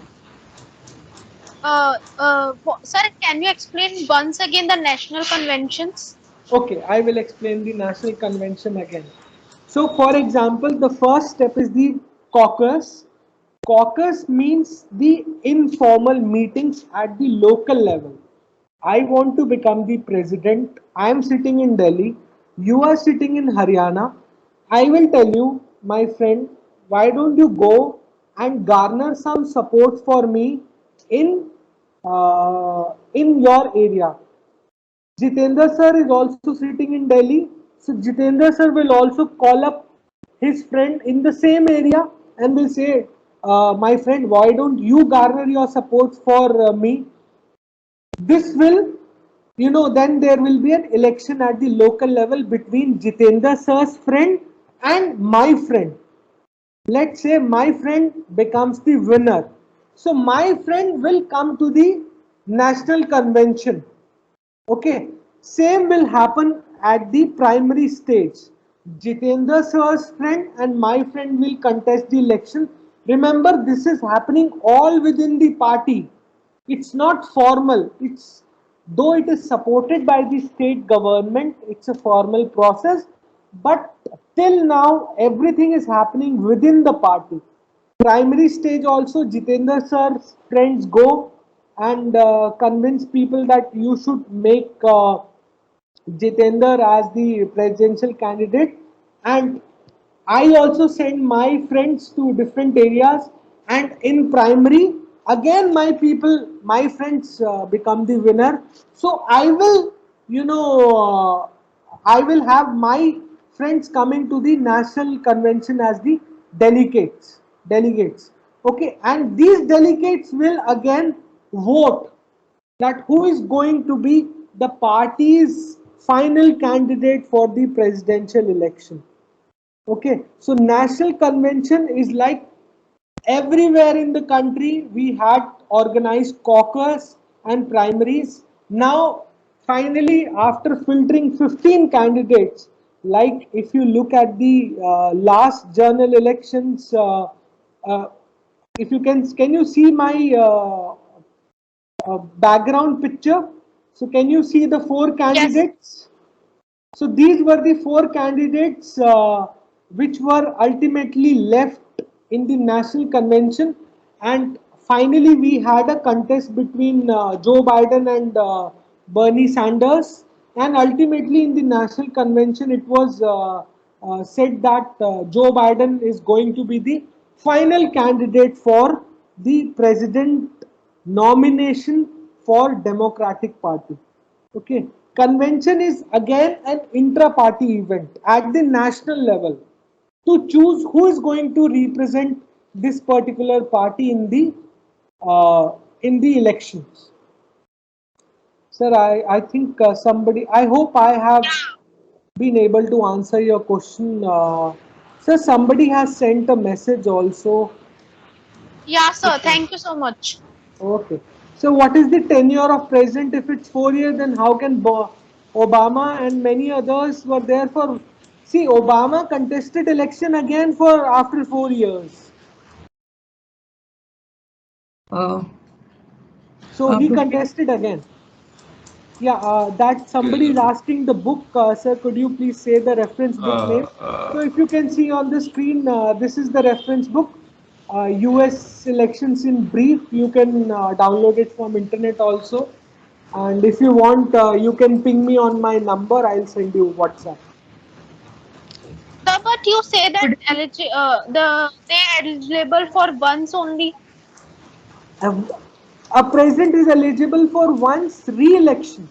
Sir, can you explain once again the national conventions? Okay, I will explain the national convention again. So, for example, the first step is the caucus. Caucus means the informal meetings at the local level. I want to become the president. I am sitting in Delhi. You are sitting in Haryana. I will tell you, my friend, why don't you go and garner some support for me in your area. Jitendra sir is also sitting in Delhi. So Jitendra sir will also call up his friend in the same area and will say, my friend, why don't you garner your support for me? This will, then there will be an election at the local level between Jitendra sir's friend and my friend. Let's say my friend becomes the winner. So my friend will come to the national convention. Okay, same will happen at the primary stage. Jitendra sir's friend and my friend will contest the election. Remember, this is happening all within the party. It's not formal. It's though it is supported by the state government, it's a formal process. But till now, everything is happening within the party. Primary stage also, Jitendra sir's friends go and convince people that you should make Jitender as the presidential candidate, and I also send my friends to different areas, and in primary again my people, my friends become the winner. So I will, I will have my friends coming to the national convention as the delegates. Okay, and these delegates will again vote that who is going to be the party's final candidate for the presidential election. Okay, so national convention is like everywhere in the country we had organized caucus and primaries. Now, finally, after filtering 15 candidates, like if you look at the last general elections, uh, if you can you see my background picture? So, can you see the four Yes. candidates? So these were the four candidates which were ultimately left in the national convention, and finally we had a contest between Joe Biden and Bernie Sanders, and ultimately in the national convention it was said that Joe Biden is going to be the final candidate for the president nomination for Democratic Party. Okay, convention is again an intra-party event at the national level to choose who is going to represent this particular party in the elections. Sir, I think somebody. I hope I have been able to answer your question. Sir, somebody has sent a message also. Yeah, sir. Thank you so much. Okay. So what is the tenure of president? If it's 4 years, then how can Obama and many others were there for? See, Obama contested election again for after 4 years. Uh, So he could we, contested again. Yeah, that somebody is asking the book, sir. Could you please say the reference book Uh, name? So uh, if you can see on the screen, this is the reference book. U.S. elections in brief. You can download it from internet also. And if you want, you can ping me on my number. I'll send you WhatsApp. Sir, but you say that could we, they eligible for once only. A, a president is eligible for once re-election.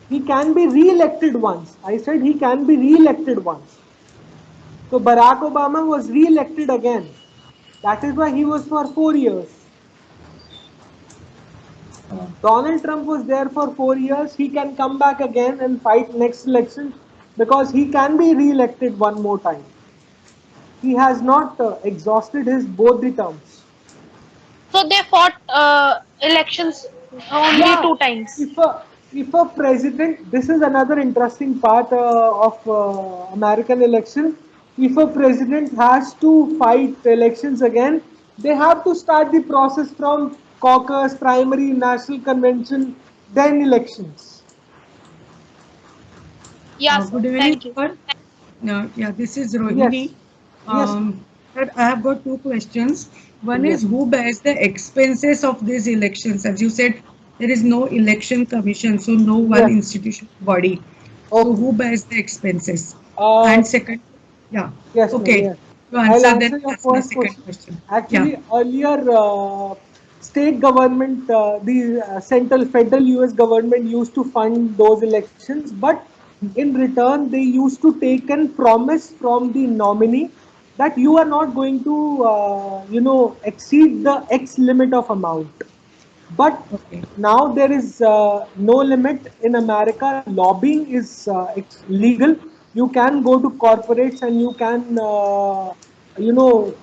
He can be re-elected once. I said he can be re-elected once. So Barack Obama was re-elected again. That is why he was for 4 years. uh, Donald Trump was there for 4 years. He can come back again and fight next election because he can be re-elected one more time. He has not exhausted his both the terms. So they fought elections only Yeah, two times. if a president, this is another interesting part of American election. If a president has to fight elections again, they have to start the process from caucus, primary, national convention, then elections. Yeah, sir. good evening, Thank you. sir. Yeah, this is Yes, Rohini. yes, Sir, I have got two questions. One is yes. who bears the expenses of these elections? As you said, there is no election commission, so no one Yes. institution body. So Okay. who bears the expenses? Uh, And second, yeah, Yes, ma'am. okay. Yes. To I'll answer that, answer your that's my first second question. question. Yeah. Actually, earlier, state government, the central federal US government used to fund those elections, but in return, they used to take a promise from the nominee that you are not going to, exceed the X limit of amount. But Okay. now there is no limit in America. Lobbying is it's legal. You can go to corporates and you can,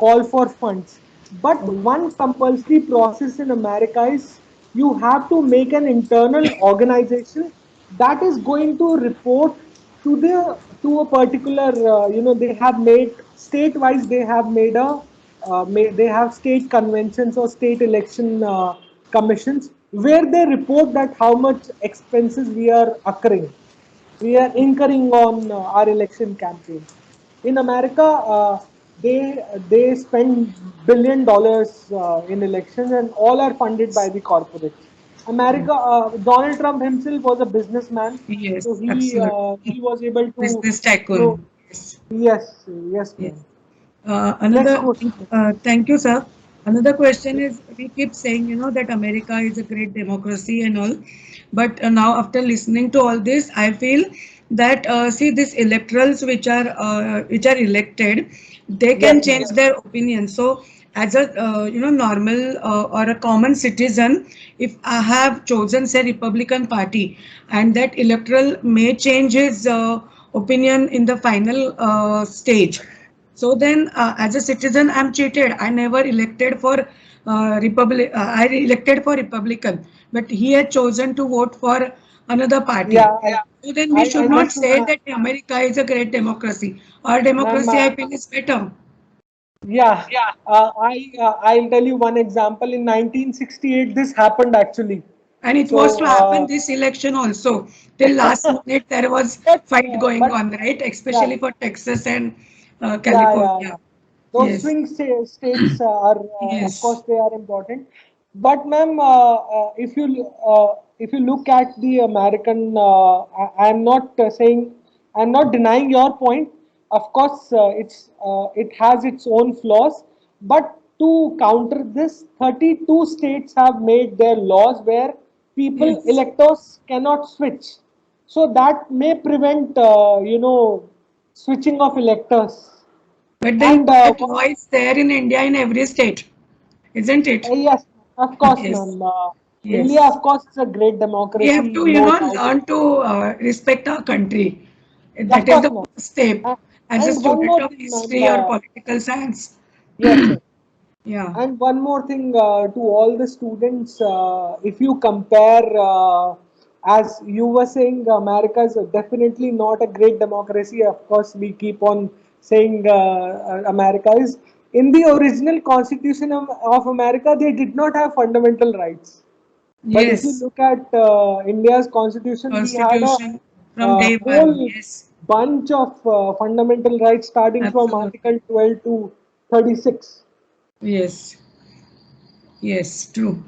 call for funds. But one compulsory process in America is you have to make an internal organization that is going to report to a particular, they have made state wise, they have made a they have state conventions or state election commissions where they report that how much expenses we are incurring on our election campaigns. In America, they spend $1 billion in elections, and all are funded by the corporates. America, Donald Trump himself was a businessman, Yes, so absolutely. he was able to, Business you know, tycoon. Yes. yes, yes, Yes. ma'am. Next Another, question. thank you, sir. Another question is, we keep saying, that America is a great democracy and all, but now after listening to all this, I feel that see these electorals which are elected, they can Yes, ma'am. change their opinion. So as a normal or a common citizen, if I have chosen say Republican Party, and that electoral may change his opinion in the final stage, so then, as a citizen, I'm cheated. I never elected for Republic. I elected for Republican, but he had chosen to vote for another party. Yeah, So then, we I should not understood, say ma'am. that America is a great democracy. Our Ma'am, democracy, I feel, is better. yeah, I'll tell you one example. In 1968, this happened actually. And it was So, to happen this election also. Till last minute, there was fight going but on, right? yeah, Especially for Texas and yeah. California. Those Yes, swing states are, of course, yes, they are important. But, ma'am, if you look at the American, I'm not saying, I'm not denying your point. Of course, it has its own flaws. But to counter this, 32 states have made their laws where yes. electors cannot switch. So that may prevent, switching of electors. But then And that law is there in India in every state, isn't it? yes, of course, Yes, ma'am. India, yes. of course, is a great We have democracy, to, no doubt. learn to respect our country. Of That is course, the ma'am. first step A- as a And one student more of thing, ma'am. history or political science. Yes, yes. Yeah. And one more thing to all the students, if you compare, as you were saying, America is definitely not a great democracy. Of course, we keep on saying America is. In the original Constitution of America, they did not have fundamental rights. But if you Yes. look at India's constitution, we had a, Constitution from day one. whole Yes. bunch of fundamental rights starting from Absolutely. Article 12 to 36. Yes. Yes. True.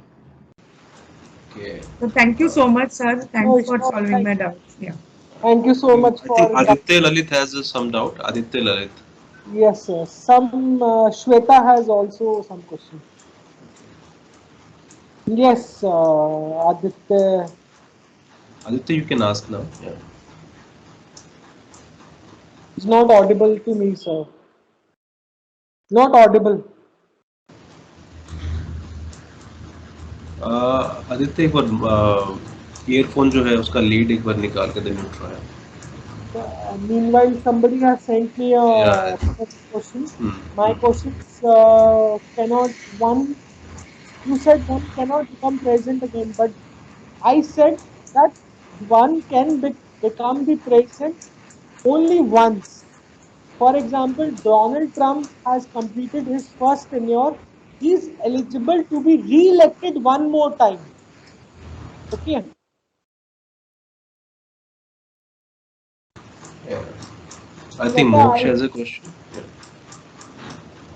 Okay. So thank you so much, sir. No Thanks for issue. solving my doubts. Yeah. Thank you so much I think for Aditya Lalit has some doubt. Aditya Lalit. yes, sir. Some Shweta has also some question. Yes, Aditya Aditya, you can ask now. Yeah. is not audible to me, sir. Not audible. Aditya एक बार earphone जो है उसका lead एक बार निकाल के दे mute रहा है. Meanwhile, somebody has sent me a Yeah. question. Hmm. My Hmm. questions cannot one. You said one cannot become president again, but I said that one can become the president only once. For example, Donald Trump has completed his first tenure. He is eligible to be re-elected one more time. Okay. Yeah. I think Shweta, Moksha has a question. Yeah.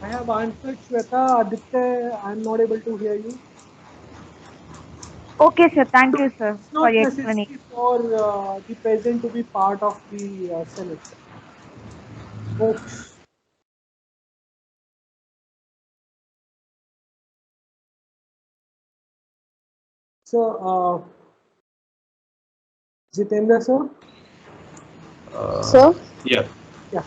I have answered Shweta. Aditya, I am not able to hear you. Okay, sir. Thank you, sir, It's for not your explanation. necessary for the president to be part of the Senate. Moksha. So, Jitendra sir, Uh, Sir, yeah. yeah.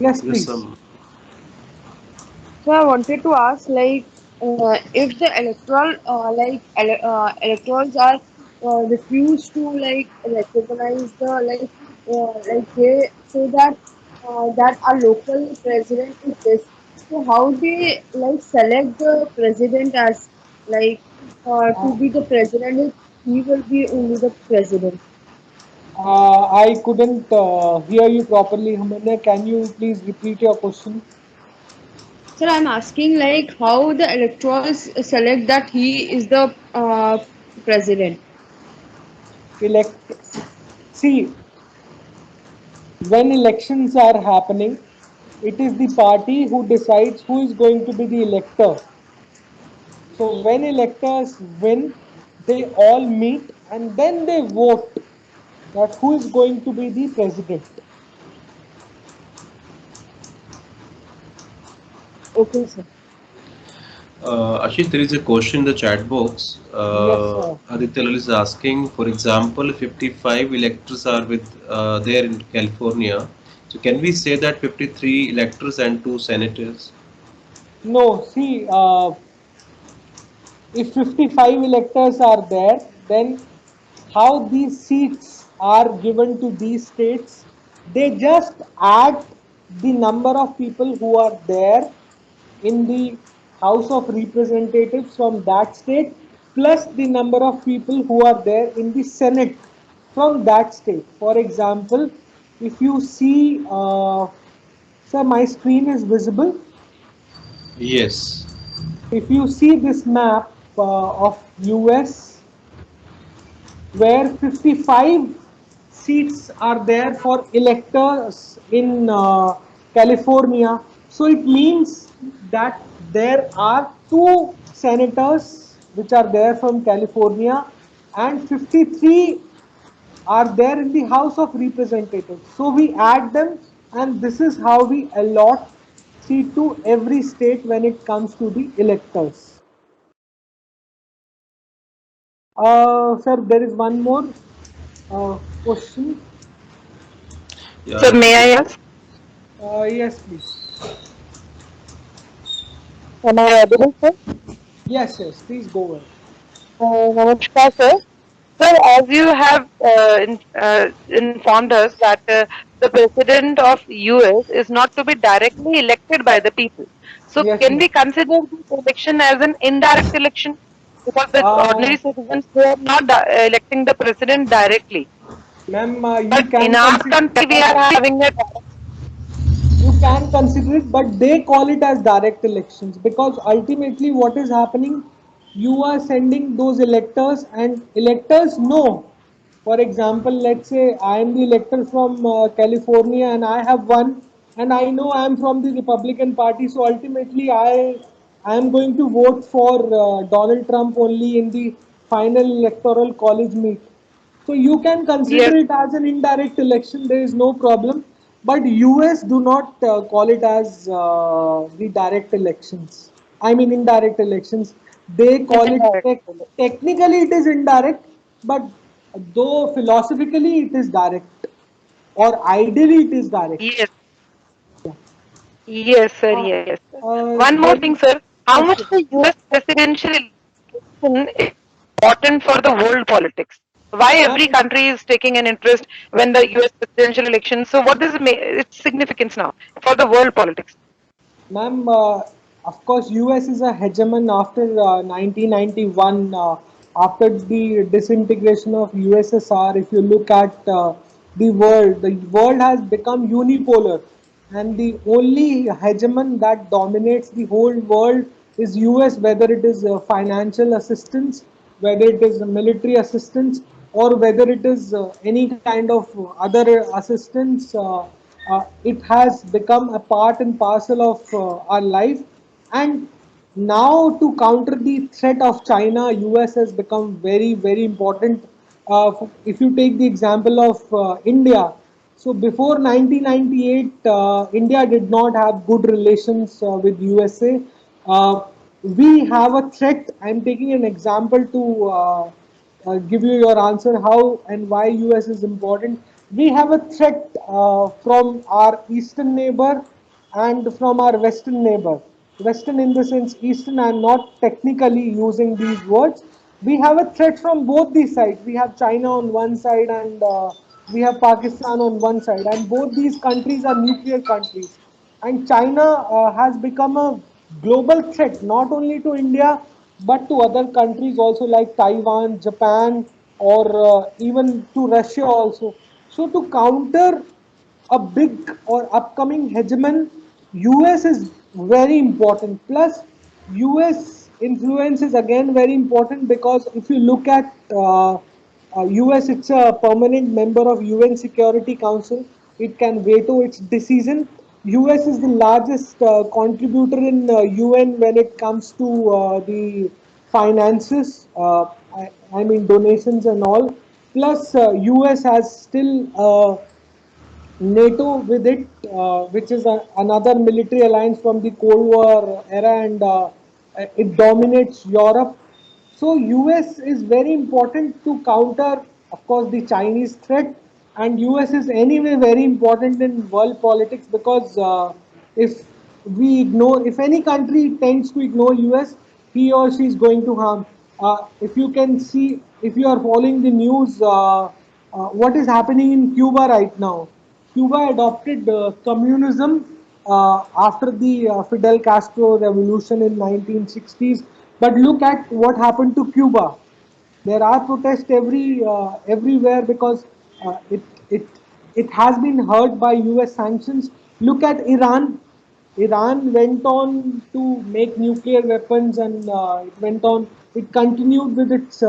Yes, Yes, please. some. So I wanted to ask, like, if the electorals are refused to like recognize the like they say that that our local president is this. So how they like select the president as like to be the president if he will be only the president? I couldn't hear you properly, Hamanya. Can you please repeat your question? Sir, I'm asking like how the electors select that he is the president. Elect. See, when elections are happening, it is the party who decides who is going to be the elector. So when electors win, they all meet and then they vote that who is going to be the president. Okay, sir. Ashish, there is a question in the chat box. Yes, sir. Aditya Lal is asking, for example, 55 electors are with there in California. So can we say that 53 electors and two senators? No, see, if 55 electors are there, then how these seats are given to these states, they just add the number of people who are there in the House of Representatives from that state plus the number of people who are there in the Senate from that state. For example, if you see, sir, my screen is visible. Yes. If you see this map of US, where 55 seats are there for electors in California. So it means that there are two senators which are there from California and 53 are there in the House of Representatives. So we add them and this is how we allot seat to every state when it comes to the electors. Sir, there is one more question. Yeah. May I ask? Yes, please. Am I audible, sir? Yes, yes, please go ahead. Namaskar, sir. Sir, as you have informed us that the president of US is not to be directly elected by the people. So, Yes, can ma'am. we consider this election as an indirect election? Because the Uh, ordinary citizens they are not electing the president directly. ma'am, But in our country, we are having a you can consider it, but they call it as direct elections because ultimately what is happening, you are sending those electors and electors know. For example, let's say I am the elector from California and I have won and I know I am from the Republican Party, so ultimately I am going to vote for Donald Trump only in the final electoral college meet. So you can consider yes, it as an indirect election. There is no problem. But US do not call it as the direct elections. I mean indirect elections. They call it indirect. technically it is indirect, but though philosophically it is direct, or ideally it is direct. Yes, yes, sir. Uh, Yes, sir. One more there is thing, sir. How yes, much the US presidential election is important for the world politics? Why every ma'am, country is taking an interest when the US presidential election? So, what is its significance now for the world politics? Ma'am, of course, US is a hegemon after 1991, after the disintegration of USSR. If you look at the world has become unipolar, and the only hegemon that dominates the whole world is US, whether it is financial assistance, whether it is military assistance, or whether it is any kind of other assistance. It has become a part and parcel of our life. And now, to counter the threat of China, US has become very, very important. If you take the example of India, so before 1998, India did not have good relations with USA. We have a threat. I'm taking an example to give you your answer how and why US is important. we have a threat from our eastern neighbor and from our western neighbor. Western in the sense eastern, I am not technically using these words. We have a threat from both these sides. We have China on one side and we have Pakistan on one side, and both these countries are nuclear countries. And China has become a global threat not only to India but to other countries also, like Taiwan, Japan, or even to Russia also. So to counter a big or upcoming hegemon, US is very important. Plus, US influence is again very important because if you look at US, it's a permanent member of UN Security Council. It can veto its decision. US is the largest contributor in UN when it comes to the finances. I mean donations and all. Plus, US has still NATO with it, which is another military alliance from the Cold War era, and it dominates Europe. So, US is very important to counter, of course, the Chinese threat, and US is anyway very important in world politics because if we ignore, if any country tends to ignore US, he or she is going to harm. If you can see, if you are following the news, what is happening in Cuba right now? Cuba adopted communism after the Fidel Castro revolution in 1960s. But look at what happened to Cuba. There are protests everywhere because it it it has been hurt by U.S. sanctions. Look at Iran. Iran went on to make nuclear weapons, and it went on. It continued with its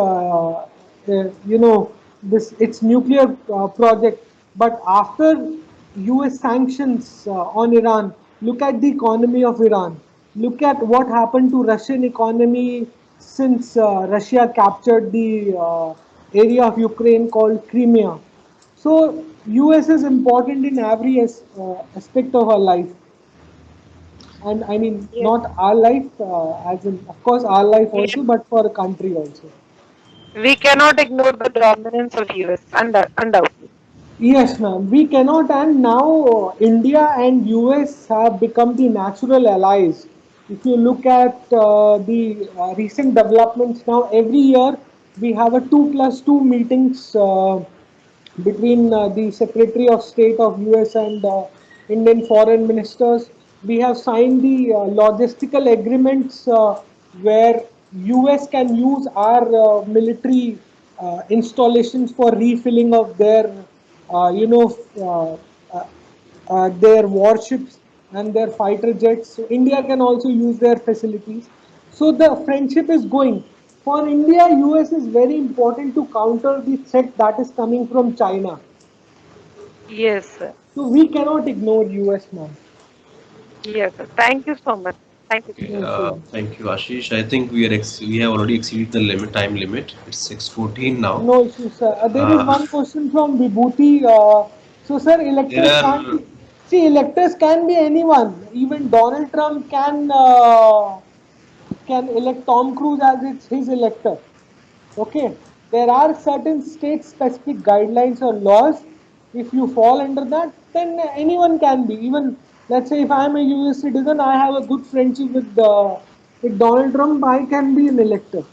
this its nuclear project. But after U.S. sanctions on Iran, look at the economy of Iran. Look at what happened to Russian economy since Russia captured the area of Ukraine called Crimea. So US is important in every aspect of our life, and I mean Yes, not our life, as in of course our life yes. also, but for a country also. We cannot ignore the dominance of US, undoubtedly. Yes, ma'am. We cannot, and now India and US have become the natural allies. If you look at the recent developments now, every year we have a 2+2 meetings between the Secretary of State of US and Indian foreign ministers. We have signed the logistical agreements where US can use our military installations for refilling of their, you know, their warships and their fighter jets. So India can also use their facilities. So the friendship is going. For India, US is very important to counter the threat that is coming from China. Yes, sir. So we cannot ignore US, man. Yes, sir. Thank you so much. Thank you. Okay, Yes, sir. thank you, Ashish. I think we have already exceeded the time limit. It's 6:14 now. No issues, sir. There is Uh, one question from Vibhuti. So, sir, there electors can't are be. See, electors can be anyone. Even Donald Trump can elect Tom Cruise as his elector. Okay, there are certain state specific guidelines or laws. If you fall under that, then anyone can be. Even let's say if I am a US citizen, I have a good friendship with Donald Trump, I can be an elector.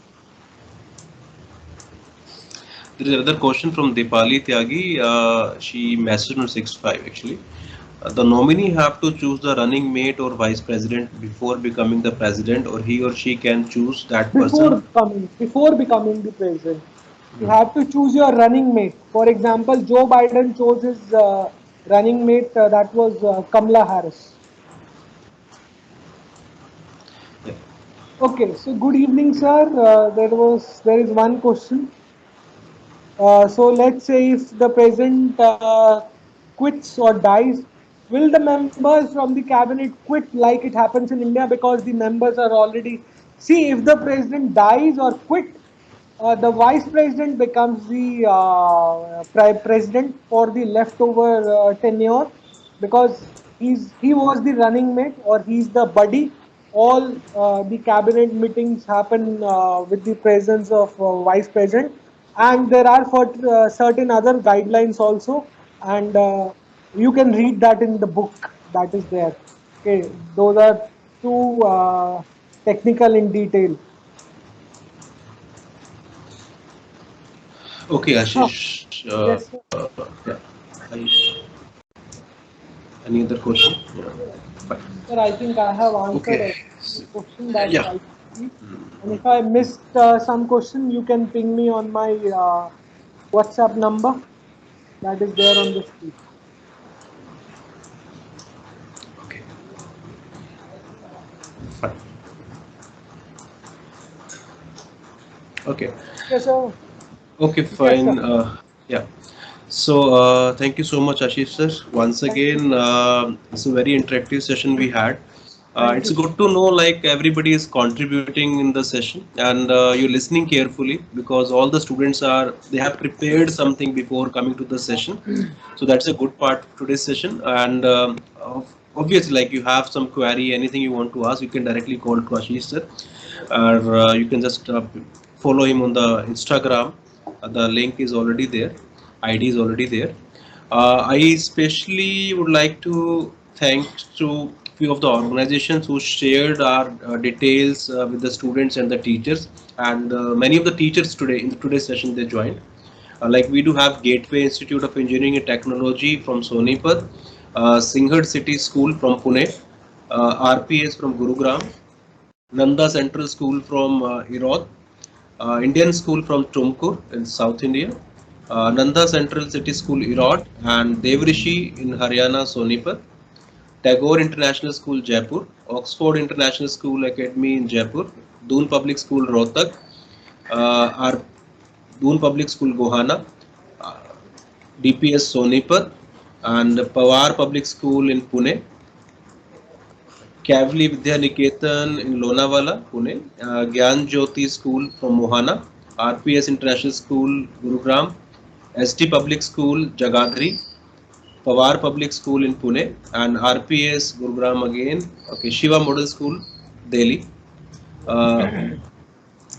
There is another question from Dipali Tyagi. She messaged on 6-5 actually. The nominee have to choose the running mate or vice president before becoming the president, or he or she can choose that person. Before becoming the president, you have to choose your running mate. For example, Joe Biden chose his running mate. That was Kamala Harris. Yeah. Okay, so good evening, sir. There is one question. So let's say if the president quits or dies, will the members from the cabinet quit like it happens in India because the members are already. See, if the president dies or quit, the vice president becomes the president for the leftover tenure because he was the running mate or he's the buddy. All the cabinet meetings happen with the presence of vice president, and there are for certain other guidelines also. and you can read that in the book that is there. Okay, those are too technical in detail. Okay, Oh, Ashish. yes, sir. Yeah. Any other question? Yeah. Fine. Sir, I think I have answered Okay. every question that Yeah. I see. And if I missed some question, you can ping me on my WhatsApp number that is there on the screen. Okay. Fine. Okay. Yes, sir. Okay. Yes, sir. Fine. Yeah. So thank you so much, Ashish sir. Once Thank you, again, sir. it's a very interactive session we had. Thank It's you, sir. good to know like everybody is contributing in the session and you're listening carefully because all the students are they have prepared something before coming to the session. So that's a good part of today's session. And obviously, like you have some query, anything you want to ask, you can directly call to Ashish sir, or you can just follow him on the Instagram. The link is already there, ID is already there. I especially would like to thank to few of the organizations who shared our details with the students and the teachers, and many of the teachers today in today's session they joined. Like we do have Gateway Institute of Engineering and Technology from Sonipat, Singhad City School from Pune, RPS from Gurugram, Nanda Central School from Erode, Indian School from Tumkur in South India, Nanda Central City School Erode, and Devrishi in Haryana Sonipat, Tagore International School Jaipur, Oxford International School Academy in Jaipur, Doon Public School Rohtak, our Doon Public School Gohana, uh, DPS Sonipat, and Pawar Public School in Pune, Kavli Vidya Niketan in Lonavala, Pune, Gyan Jyoti School from Mohana, RPS International School, Gurugram, ST Public School, Jagadhri, Pawar Public School in Pune, and RPS Gurugram again. Okay, Shiva Model School, Delhi. Uh,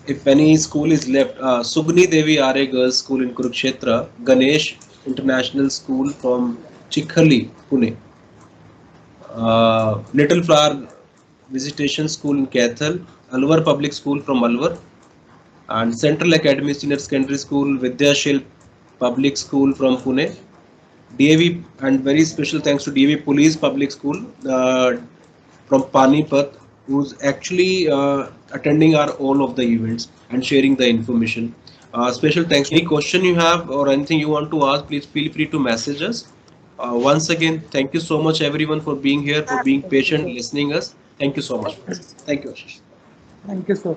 if any school is left, Sugni Devi Are Girls School in Kurukshetra, Ganesh International School from Chikhali, Pune, Little Flower Visitation School in Kathal, Alwar Public School from Alwar, and Central Academy Senior Secondary School, Vidyashil Public School from Pune, DAV, and very special thanks to DAV Police Public School from Panipat, who's actually attending our all of the events and sharing the information. Special thanks. Any question you have or anything you want to ask, please feel free to message us. Once again, thank you so much everyone for being here, for being Thank you, patient, sir. listening us. Thank you so much. Thank you, Ashish. Thank you, sir.